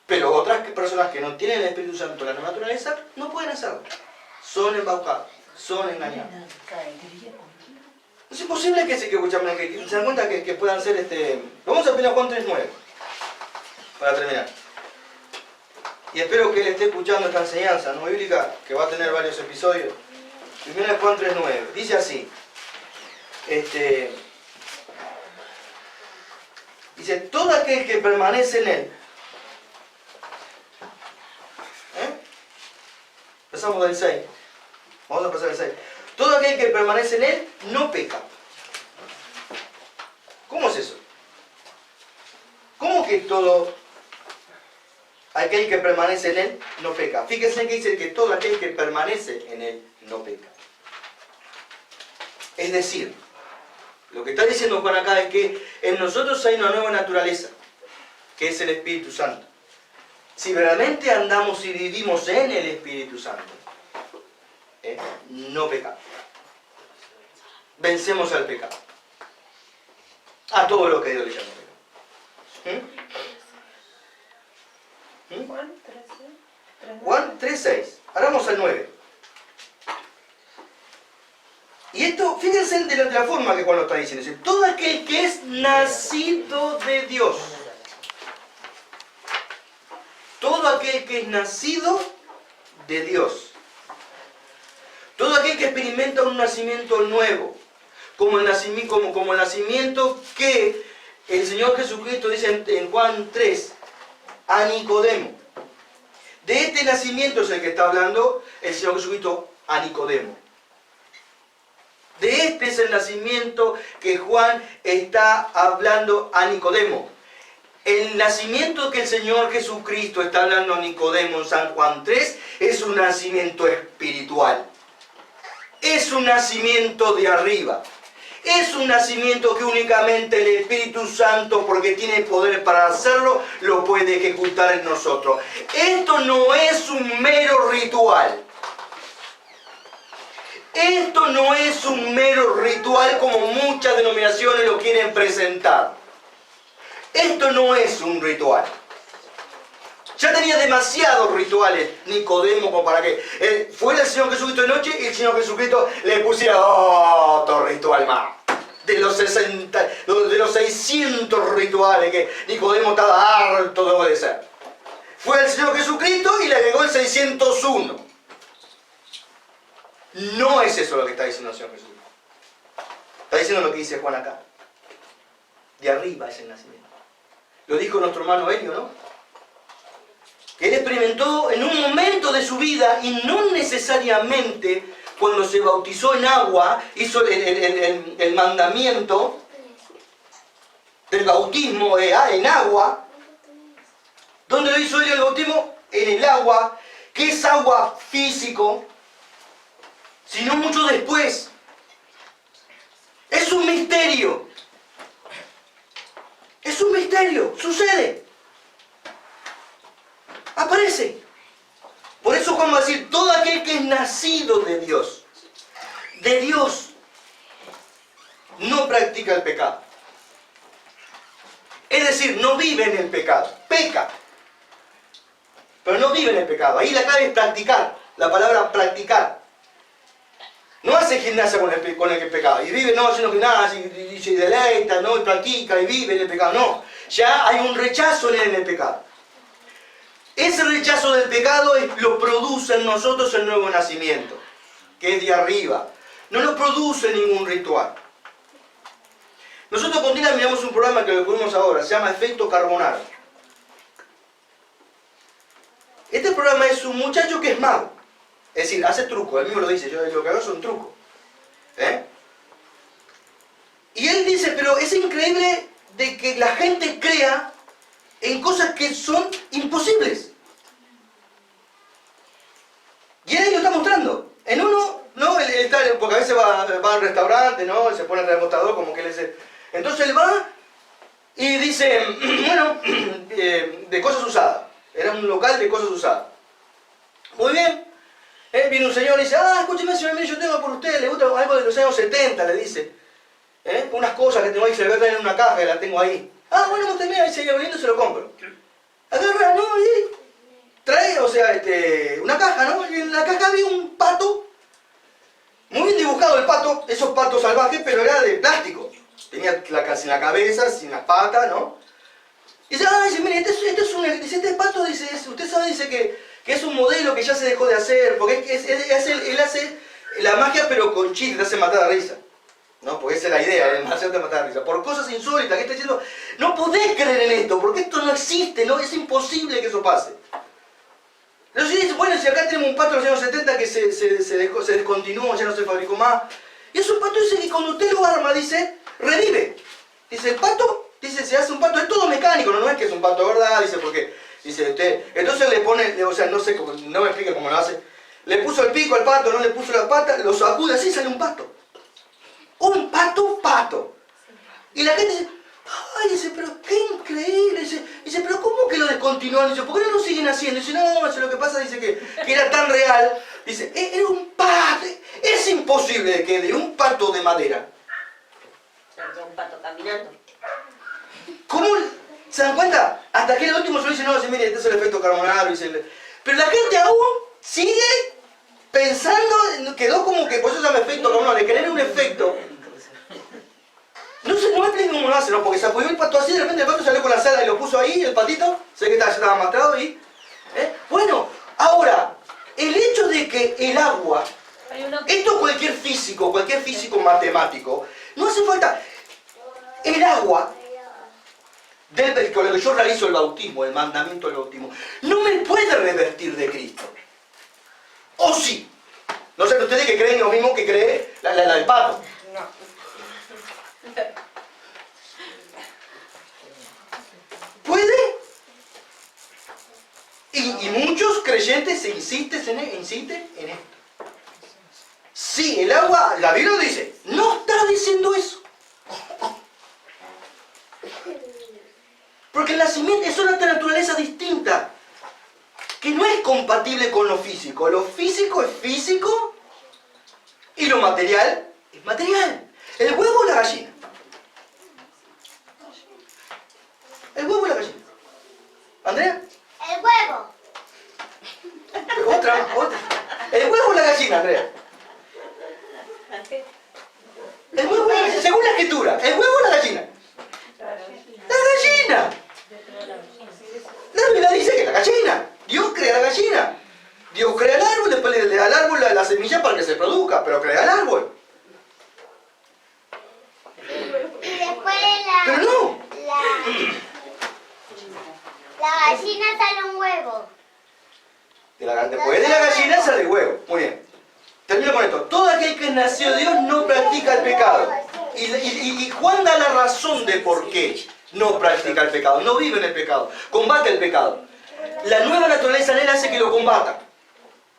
Pero otras personas que no tienen el Espíritu Santo, la naturaleza, no pueden hacerlo. Son embaucados, son engañados. Es imposible que se dan cuenta que puedan ser Vamos a 1 Juan 3:9 para terminar. Y espero que él esté escuchando esta enseñanza no bíblica, que va a tener varios episodios. 1 Juan 3:9. Dice así. Dice, todo aquel que permanece en él. Empezamos del 6. Vamos a pasar al 6. Todo aquel que permanece en él no peca. ¿Cómo es eso? ¿Cómo que todo aquel que permanece en él no peca? Fíjense que dice que todo aquel que permanece en él no peca. Es decir, lo que está diciendo Juan acá es que en nosotros hay una nueva naturaleza, que es el Espíritu Santo. Si realmente andamos y vivimos en el Espíritu Santo, no pecamos. Vencemos al pecado. A todo lo que Dios le llama pecado. Juan 3:6. Ahora vamos al 9. Y esto, fíjense de la forma que Juan lo está diciendo. Dice, todo aquel que es nacido de Dios. Todo aquel que es nacido de Dios. Todo aquel que experimenta un nacimiento nuevo. Como el nacimiento que el Señor Jesucristo dice en Juan 3 a Nicodemo. De este nacimiento es el que está hablando el Señor Jesucristo a Nicodemo. De este es el nacimiento que Juan está hablando a Nicodemo. El nacimiento que el Señor Jesucristo está hablando a Nicodemo en San Juan 3 es un nacimiento espiritual. Es un nacimiento de arriba. Es un nacimiento que únicamente el Espíritu Santo, porque tiene poder para hacerlo, lo puede ejecutar en nosotros. Esto no es un mero ritual. Esto no es un mero ritual como muchas denominaciones lo quieren presentar. Esto no es un ritual. Ya tenía demasiados rituales Nicodemo como para que fuera el Señor Jesucristo de noche y el Señor Jesucristo le pusiera otro ritual más. De los 600 rituales que Nicodemo estaba harto de obedecer. Fue el Señor Jesucristo y le agregó el 601. No es eso lo que está diciendo el Señor Jesucristo. Está diciendo lo que dice Juan acá. De arriba es el nacimiento. Lo dijo nuestro hermano Helio, ¿no? Que él experimentó en un momento de su vida y no necesariamente cuando se bautizó en agua, hizo el mandamiento del bautismo en agua. ¿Dónde lo hizo él el bautismo? En el agua, que es agua físico, sino mucho después. Es un misterio. Es un misterio, sucede. Aparece. Por eso Juan va a decir, todo aquel que es nacido de Dios, no practica el pecado. Es decir, no vive en el pecado, peca, pero no vive en el pecado. Ahí la clave es practicar, la palabra practicar. No hace gimnasia con el pecado, y vive, no, haciendo gimnasia, y se deleita, no, y practica, y vive en el pecado. No, ya hay un rechazo en el pecado. Ese rechazo del pecado lo produce en nosotros el nuevo nacimiento, que es de arriba. No lo produce ningún ritual. Nosotros continuamente miramos un programa que lo descubrimos ahora, se llama Efecto Carbonaro. Este programa es un muchacho que es mago. Es decir, hace truco, él mismo lo dice, yo lo que hago son trucos. Y él dice, pero es increíble de que la gente crea en cosas que son imposibles. Y él lo está mostrando. En uno, ¿no? Él está, porque a veces va al restaurante, ¿no? Se pone el remostrador como que él es... Entonces él va y dice, bueno, de cosas usadas. Era un local de cosas usadas. Muy bien. Viene un señor y dice, escúcheme señor, mire, yo tengo por usted, le gusta algo de los años 70, le dice. Unas cosas que tengo ahí, se le voy a traer en una caja, que la tengo ahí. Bueno, usted mira, dice, lindo, se lo compro. Agarra, ¿no? Y trae, o sea, una caja, ¿no? Y en la caja había un pato, muy bien dibujado el pato, esos patos salvajes, pero era de plástico. Tenía sin la cabeza, sin las patas, ¿no? Y dice, dice, mire, este pato, dice, usted sabe, dice que es un modelo que ya se dejó de hacer, porque él hace la magia pero con chiste, te hace matar a risa. ¿No? Porque esa es la idea, el hacerte matar a risa. Por cosas insólitas, que está diciendo, no podés creer en esto, porque esto no existe, ¿no? Es imposible que eso pase. Entonces dice, bueno, si acá tenemos un pato de los años 70 que se descontinuó, ya no se fabricó más. Y es un pato, dice, que cuando usted lo arma, dice, revive. Dice, el pato, dice, se hace un pato, es todo mecánico, no es que es un pato de verdad, dice, porque, dice usted, entonces le pone, o sea, no sé, no me explica cómo lo hace, le puso el pico al pato, no le puso la pata, lo sacude así, sale un pato. Un pato. Y la gente dice, dice, pero qué increíble, dice, pero ¿cómo que lo descontinuaron? Dice, ¿por qué no lo siguen haciendo? Dice, no, dice, lo que pasa, dice, que era tan real, dice, era un pato, es imposible que de un pato de madera. Sería un pato caminando. ¿Cómo? ¿Se dan cuenta? Hasta que el último se dice, no, dice, mire, este es el efecto carbonaro, dice, pero la gente aún sigue pensando, quedó como que, por eso se llama efecto carbonaro, le genera un efecto. No me explico cómo lo hace, ¿no? Porque se apoyó el pato así, de repente el pato salió con la sala y lo puso ahí, el patito, sé que ya estaba mastrado y... Bueno, ahora, el hecho de que el agua, esto cualquier físico matemático, no hace falta, el agua, con lo que yo realizo el bautismo, el mandamiento del bautismo, no me puede revertir de Cristo. ¿O sí? No sé, ustedes que creen lo mismo que cree la del pato. ¿Puede? Y muchos creyentes se insisten en esto. Sí, el agua, la Biblia dice, no está diciendo eso. Porque el nacimiento es una naturaleza distinta, que no es compatible con lo físico. Lo físico es físico y lo material es material. ¿El huevo o la gallina? ¿El huevo o la gallina? ¿Andrea? El huevo. Otra. ¿El huevo o la gallina, Andrea? El huevo o la gallina, según la escritura. ¿El huevo o la gallina? ¡La gallina! La Biblia dice que la gallina. Dios crea la gallina. Dios crea el árbol, después le da al árbol la semilla para que se produzca, pero crea el árbol. Y después Pero no. la gallina sale un huevo. Después de la gallina sale el huevo. Muy bien. Termino con esto. Todo aquel que nació de Dios no practica el pecado. Y Juan da la razón de por qué no practica el pecado. No vive en el pecado. Combate el pecado. La nueva naturaleza en él hace que lo combata.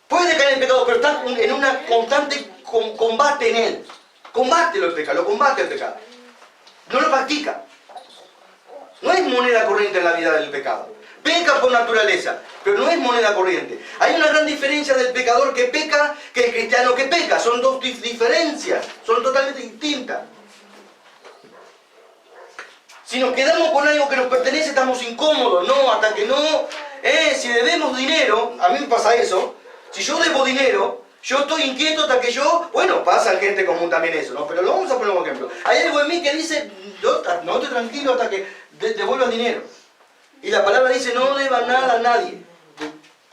Puede caer en el pecado, pero está en una constante combate en él. Combátelo el pecado, lo combate el pecado. No lo practica. No es moneda corriente en la vida del pecado. peca por naturaleza, pero no es moneda corriente. Hay una gran diferencia del pecador que peca que el cristiano que peca. Son dos diferencias, son totalmente distintas. Si nos quedamos con algo que nos pertenece, estamos incómodos. No, hasta que no... si debemos dinero, a mí me pasa eso. Si yo debo dinero, yo estoy inquieto hasta que yo... Bueno, pasa en gente común también eso, ¿no? Pero lo vamos a poner como ejemplo. Hay algo en mí que dice, yo no estoy tranquilo hasta que devuelva dinero. Y la palabra dice, no deba nada a nadie.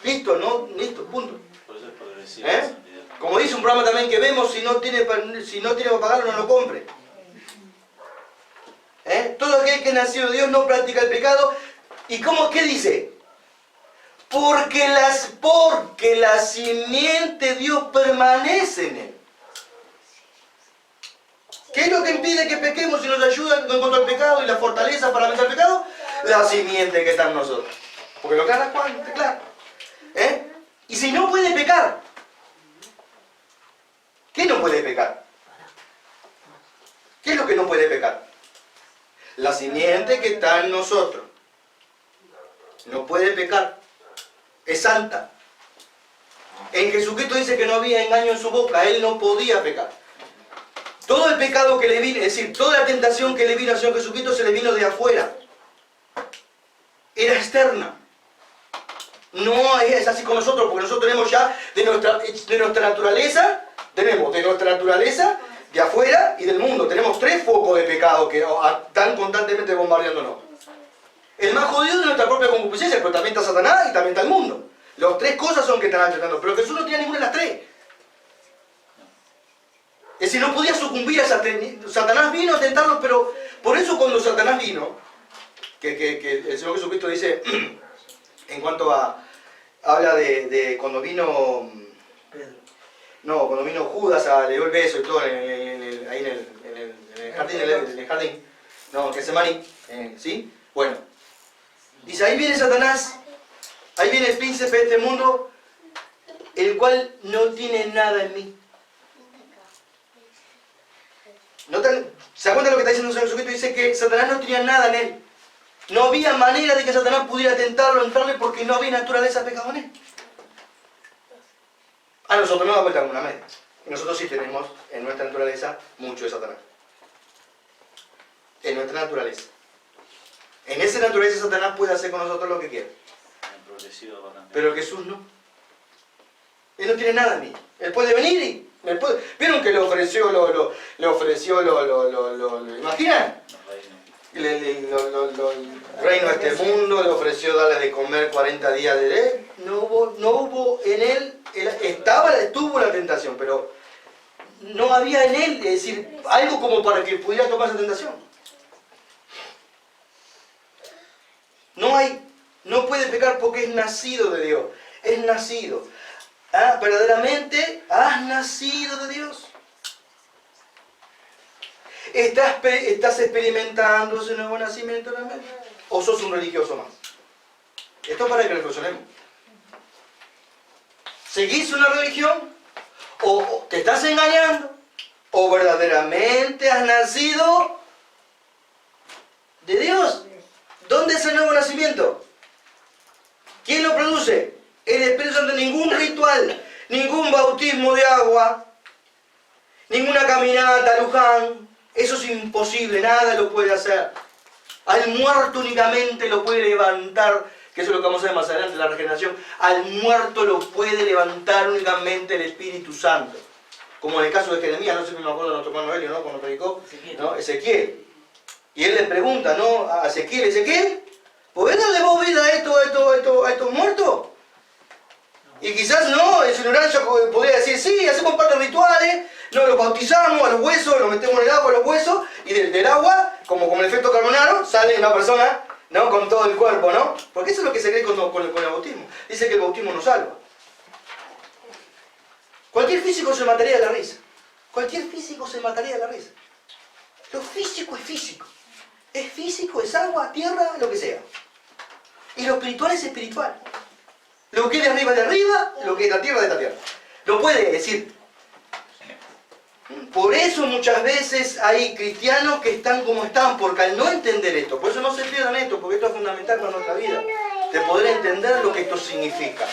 Listo, no, listo, punto. Por eso es progresiva la santidad. Como dice un programa también que vemos, si no tiene para pagarlo, no lo compre. Todo aquel que nació de Dios no practica el pecado. ¿Y qué dice? Porque la simiente de Dios permanece en él. ¿Qué es lo que impide que pequemos y nos ayuda en contra del pecado y la fortaleza para vencer el pecado? La simiente que está en nosotros. Porque lo clara Juan, está claro. Y si no puede pecar, ¿qué no puede pecar? ¿Qué es lo que no puede pecar? La simiente que está en nosotros. No puede pecar. Es santa. En Jesucristo dice que no había engaño en su boca. Él no podía pecar. Todo el pecado que le vino, es decir, toda la tentación que le vino al Señor Jesucristo se le vino de afuera. Era externa. No es así con nosotros, porque nosotros tenemos ya de nuestra naturaleza, de afuera y del mundo. Tenemos 3 focos de pecado que están constantemente bombardeándonos. El más jodido es nuestra propia concupiscencia, pero también está Satanás y también está el mundo. Las 3 cosas son que están atentando, pero Jesús no tiene ninguna de las 3. Es decir, no podía sucumbir a Satanás vino a tentarlo, pero por eso cuando Satanás vino, que el Señor Jesucristo dice, en cuanto a, habla de cuando vino, cuando vino Judas, le dio el beso y todo, ahí en el jardín, no, Getsemaní, ¿sí? Bueno, dice, ahí viene Satanás, ahí viene el príncipe de este mundo, el cual no tiene nada en mí. ¿Se da cuenta de lo que está diciendo el Señor Jesucristo? Dice que Satanás no tenía nada en él. No había manera de que Satanás pudiera tentarlo, entrarle, porque no había naturaleza de pecado en él. A nosotros nos da vuelta como una media. Y nosotros sí tenemos en nuestra naturaleza mucho de Satanás. En nuestra naturaleza. En esa naturaleza Satanás puede hacer con nosotros lo que quiera. Pero Jesús no. Él no tiene nada en mí. Él puede venir y... ¿Vieron que le ofreció, ¿imaginan? El reino de este mundo, le ofreció darle de comer 40 días de él. No hubo en él, estuvo la tentación, pero no había en él, es decir, algo como para que pudiera tomar esa tentación. No puede pecar porque es nacido de Dios, es nacido. Verdaderamente has nacido de Dios. ¿Estás experimentando ese nuevo nacimiento realmente? ¿O sos un religioso más? Esto es para que reflexionemos. ¿Seguís una religión? ¿O te estás engañando? ¿O verdaderamente has nacido de Dios? ¿Dónde es el nuevo nacimiento? ¿Quién lo produce? El Espíritu Santo. Ningún ritual, ningún bautismo de agua, ninguna caminata a Luján. Eso es imposible, nada lo puede hacer. Al muerto únicamente lo puede levantar, que eso es lo que vamos a ver más adelante, la regeneración. Al muerto lo puede levantar únicamente el Espíritu Santo. Como en el caso de Jeremías, no sé si me acuerdo de nuestro hermano Helio, ¿no? Cuando predicó, ¿no? Ezequiel. Y él le pregunta, ¿no? A Ezequiel, ¿podés darle vos vida a estos muertos? Y quizás no, en su ignorancia podría decir, sí, hacemos parte de rituales, no, los bautizamos a los huesos, los metemos en el agua a los huesos, y del agua, como el efecto carbonaro, sale una persona, ¿no? Con todo el cuerpo, ¿no? Porque eso es lo que se cree con el bautismo. Dice que el bautismo nos salva. Cualquier físico se mataría de la risa. Cualquier físico se mataría de la risa. Lo físico es físico. Es físico, es agua, tierra, lo que sea. Y lo espiritual es espiritual. Lo que es de arriba, lo que es de esta tierra. Lo puede decir. Por eso muchas veces hay cristianos que están como están, porque al no entender esto, por eso no se pierdan esto, porque esto es fundamental para nuestra vida. de poder entender lo que esto significa.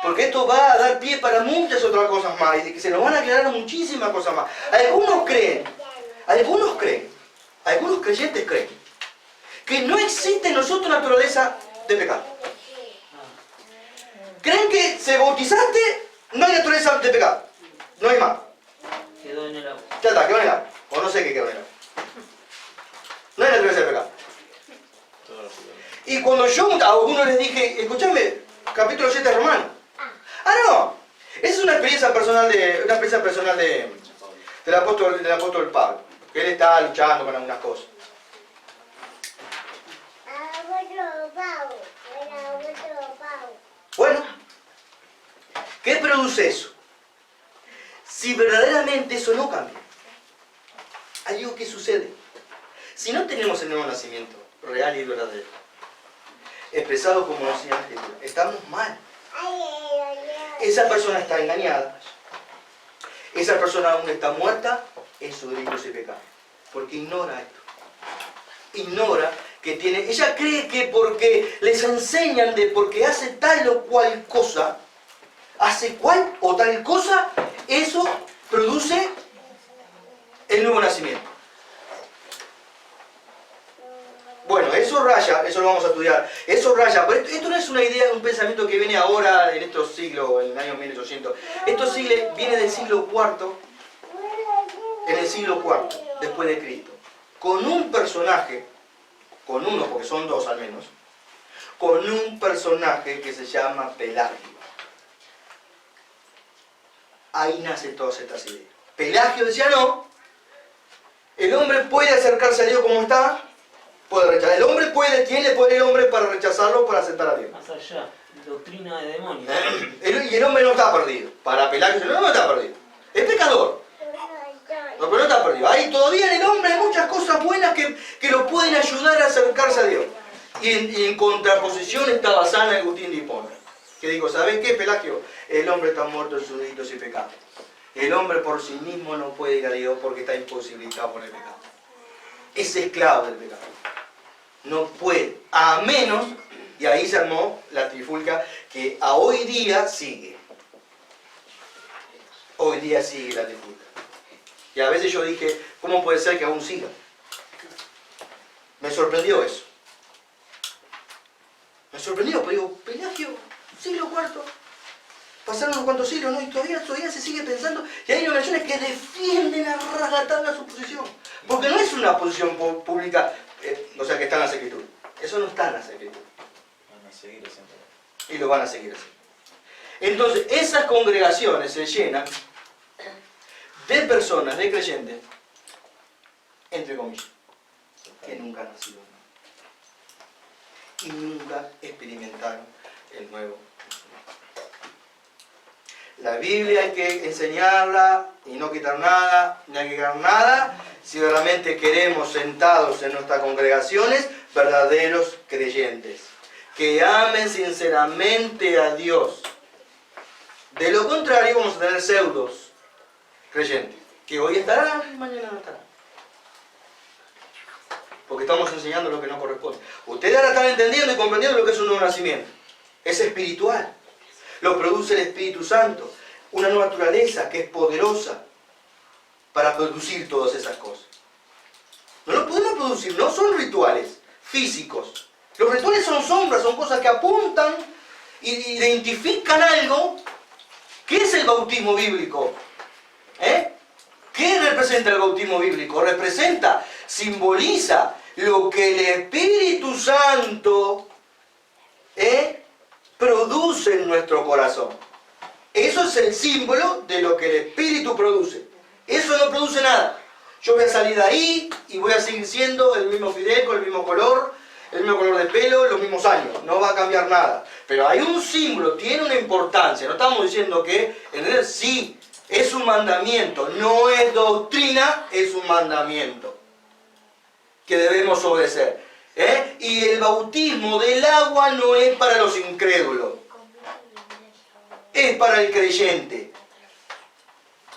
Porque esto va a dar pie para muchas otras cosas más y que se nos van a aclarar muchísimas cosas más. Algunos creyentes creen que no existe en nosotros naturaleza de pecado. Creen que se bautizaste, no hay naturaleza de pecado. No hay más. Quedó en el agua. Ya está, quedó en el agua. O no sé qué quedó en el agua. No hay naturaleza de pecado. Y cuando yo a algunos les dije, escúchame, capítulo 7 de Romanos. Ah, no. Esa es una experiencia personal del apóstol Pablo. Que él está luchando con algunas cosas. Bueno, ¿qué produce eso? Si verdaderamente eso no cambia, hay algo que sucede. Si no tenemos el nuevo nacimiento real y verdadero, expresado como decía la Escritura, estamos mal. Esa persona está engañada. Esa persona aún está muerta en sus delitos y pecados. Porque ignora esto. Ignora que tiene... Ella cree que porque les enseñan de porque hace tal o cual cosa, hace cual o tal cosa, eso produce el nuevo nacimiento. Bueno, eso raya, eso lo vamos a estudiar, eso raya, pero esto no es una idea, un pensamiento que viene ahora en estos siglos, en el año 1800. Esto viene del siglo IV, en el siglo IV, después de Cristo. Con un personaje, con uno, porque son dos al menos, con un personaje que se llama Pelagio. Ahí nacen todas estas ideas. Pelagio decía no, el hombre puede acercarse a Dios como está, puede rechazar. El hombre tiene poder el hombre para rechazarlo, para aceptar a Dios. Más allá, doctrina de demonios. Y el hombre no está perdido. Para Pelagio, el hombre no está perdido. Es pecador. No, pero no está perdido. Ahí todavía en el hombre hay muchas cosas buenas que lo pueden ayudar a acercarse a Dios. Y en contraposición estaba San Agustín de Hipona, que dijo, ¿sabes qué, Pelagio? El hombre está muerto en sus delitos y pecados. El hombre por sí mismo no puede ir a Dios porque está imposibilitado por el pecado. Es esclavo del pecado. No puede, a menos, y ahí se armó la trifulca que a hoy día sigue. Hoy día sigue la trifulca. Y a veces yo dije, ¿cómo puede ser que aún siga? Me sorprendió eso. Me sorprendió, porque digo, Pelagio, siglo IV, pasaron unos cuantos siglos, ¿no? Y todavía se sigue pensando, y hay organizaciones que defienden a rajatabla su posición. Porque no es una posición pública, o sea, que está en las Escrituras. Eso no está en las Escrituras. Van a seguir haciendo. Y lo van a seguir haciendo. Entonces, esas congregaciones se llenan de personas, de creyentes, entre comillas, que nunca han nacido y nunca experimentaron el nuevo nacimiento. La Biblia hay que enseñarla y no quitar nada, ni agregar nada, si realmente queremos sentados en nuestras congregaciones verdaderos creyentes, que amen sinceramente a Dios. De lo contrario vamos a tener pseudos creyentes, que hoy estarán y mañana no estarán. Porque estamos enseñando lo que no corresponde. Ustedes ahora están entendiendo y comprendiendo lo que es un nuevo nacimiento. Es espiritual. Lo produce el Espíritu Santo. Una nueva naturaleza que es poderosa para producir todas esas cosas. No lo podemos producir, no son rituales físicos. Los rituales son sombras, son cosas que apuntan e identifican algo. ¿Qué es el bautismo bíblico? ¿Qué representa el bautismo bíblico? Representa, simboliza lo que el Espíritu Santo produce en nuestro corazón. Eso es el símbolo de lo que el Espíritu produce. Eso no produce nada. Yo voy a salir de ahí y voy a seguir siendo el mismo Fidel, con el mismo color de pelo, los mismos años. No va a cambiar nada. Pero hay un símbolo, tiene una importancia. No estamos diciendo que, en realidad, sí, es un mandamiento. No es doctrina, es un mandamiento que debemos obedecer. Y el bautismo del agua no es para los incrédulos. Es para el creyente.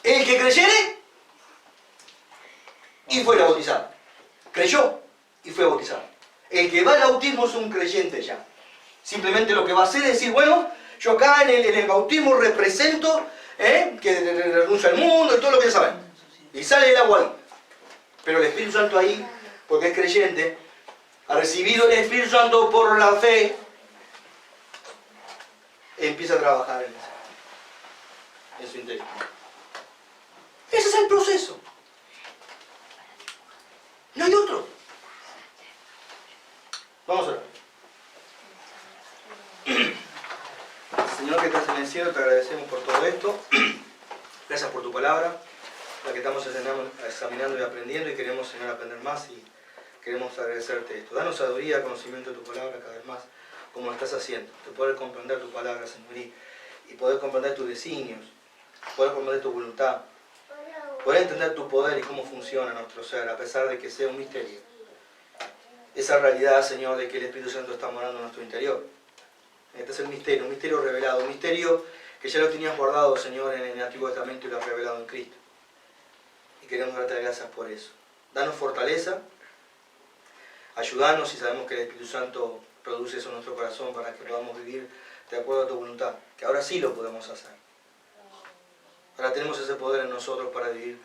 El que creyere y fuera bautizado. Creyó y fue bautizado. El que va al bautismo es un creyente ya. Simplemente lo que va a hacer es decir, bueno, yo acá en el bautismo represento que renuncia al mundo y todo lo que saben. Y sale el agua ahí. Pero el Espíritu Santo ahí, porque es creyente, ha recibido el Espíritu Santo por la fe, empieza a trabajar en su interior. Ese es el proceso. No hay otro. Vamos a ver. Señor que estás en el cielo, te agradecemos por todo esto. Gracias por tu palabra, la que estamos examinando y aprendiendo, y queremos, Señor, aprender más y queremos agradecerte esto. Danos sabiduría, conocimiento de tu palabra cada vez más, como lo estás haciendo. De poder comprender tu palabra, Señor, y poder comprender tus designios, poder comprender tu voluntad, poder entender tu poder y cómo funciona nuestro ser, a pesar de que sea un misterio. Esa realidad, Señor, de que el Espíritu Santo está morando en nuestro interior. Este es el misterio, un misterio revelado, un misterio que ya lo tenías guardado, Señor, en el Antiguo Testamento y lo has revelado en Cristo. Y queremos darte las gracias por eso. Danos fortaleza, ayúdanos, y sabemos que el Espíritu Santo produce eso en nuestro corazón para que podamos vivir de acuerdo a tu voluntad, que ahora sí lo podemos hacer. Ahora tenemos ese poder en nosotros para vivir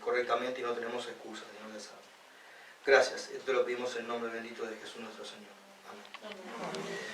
correctamente y no tenemos excusas, Señor, de saber. Gracias, esto te lo pedimos en el nombre bendito de Jesús nuestro Señor. Amén.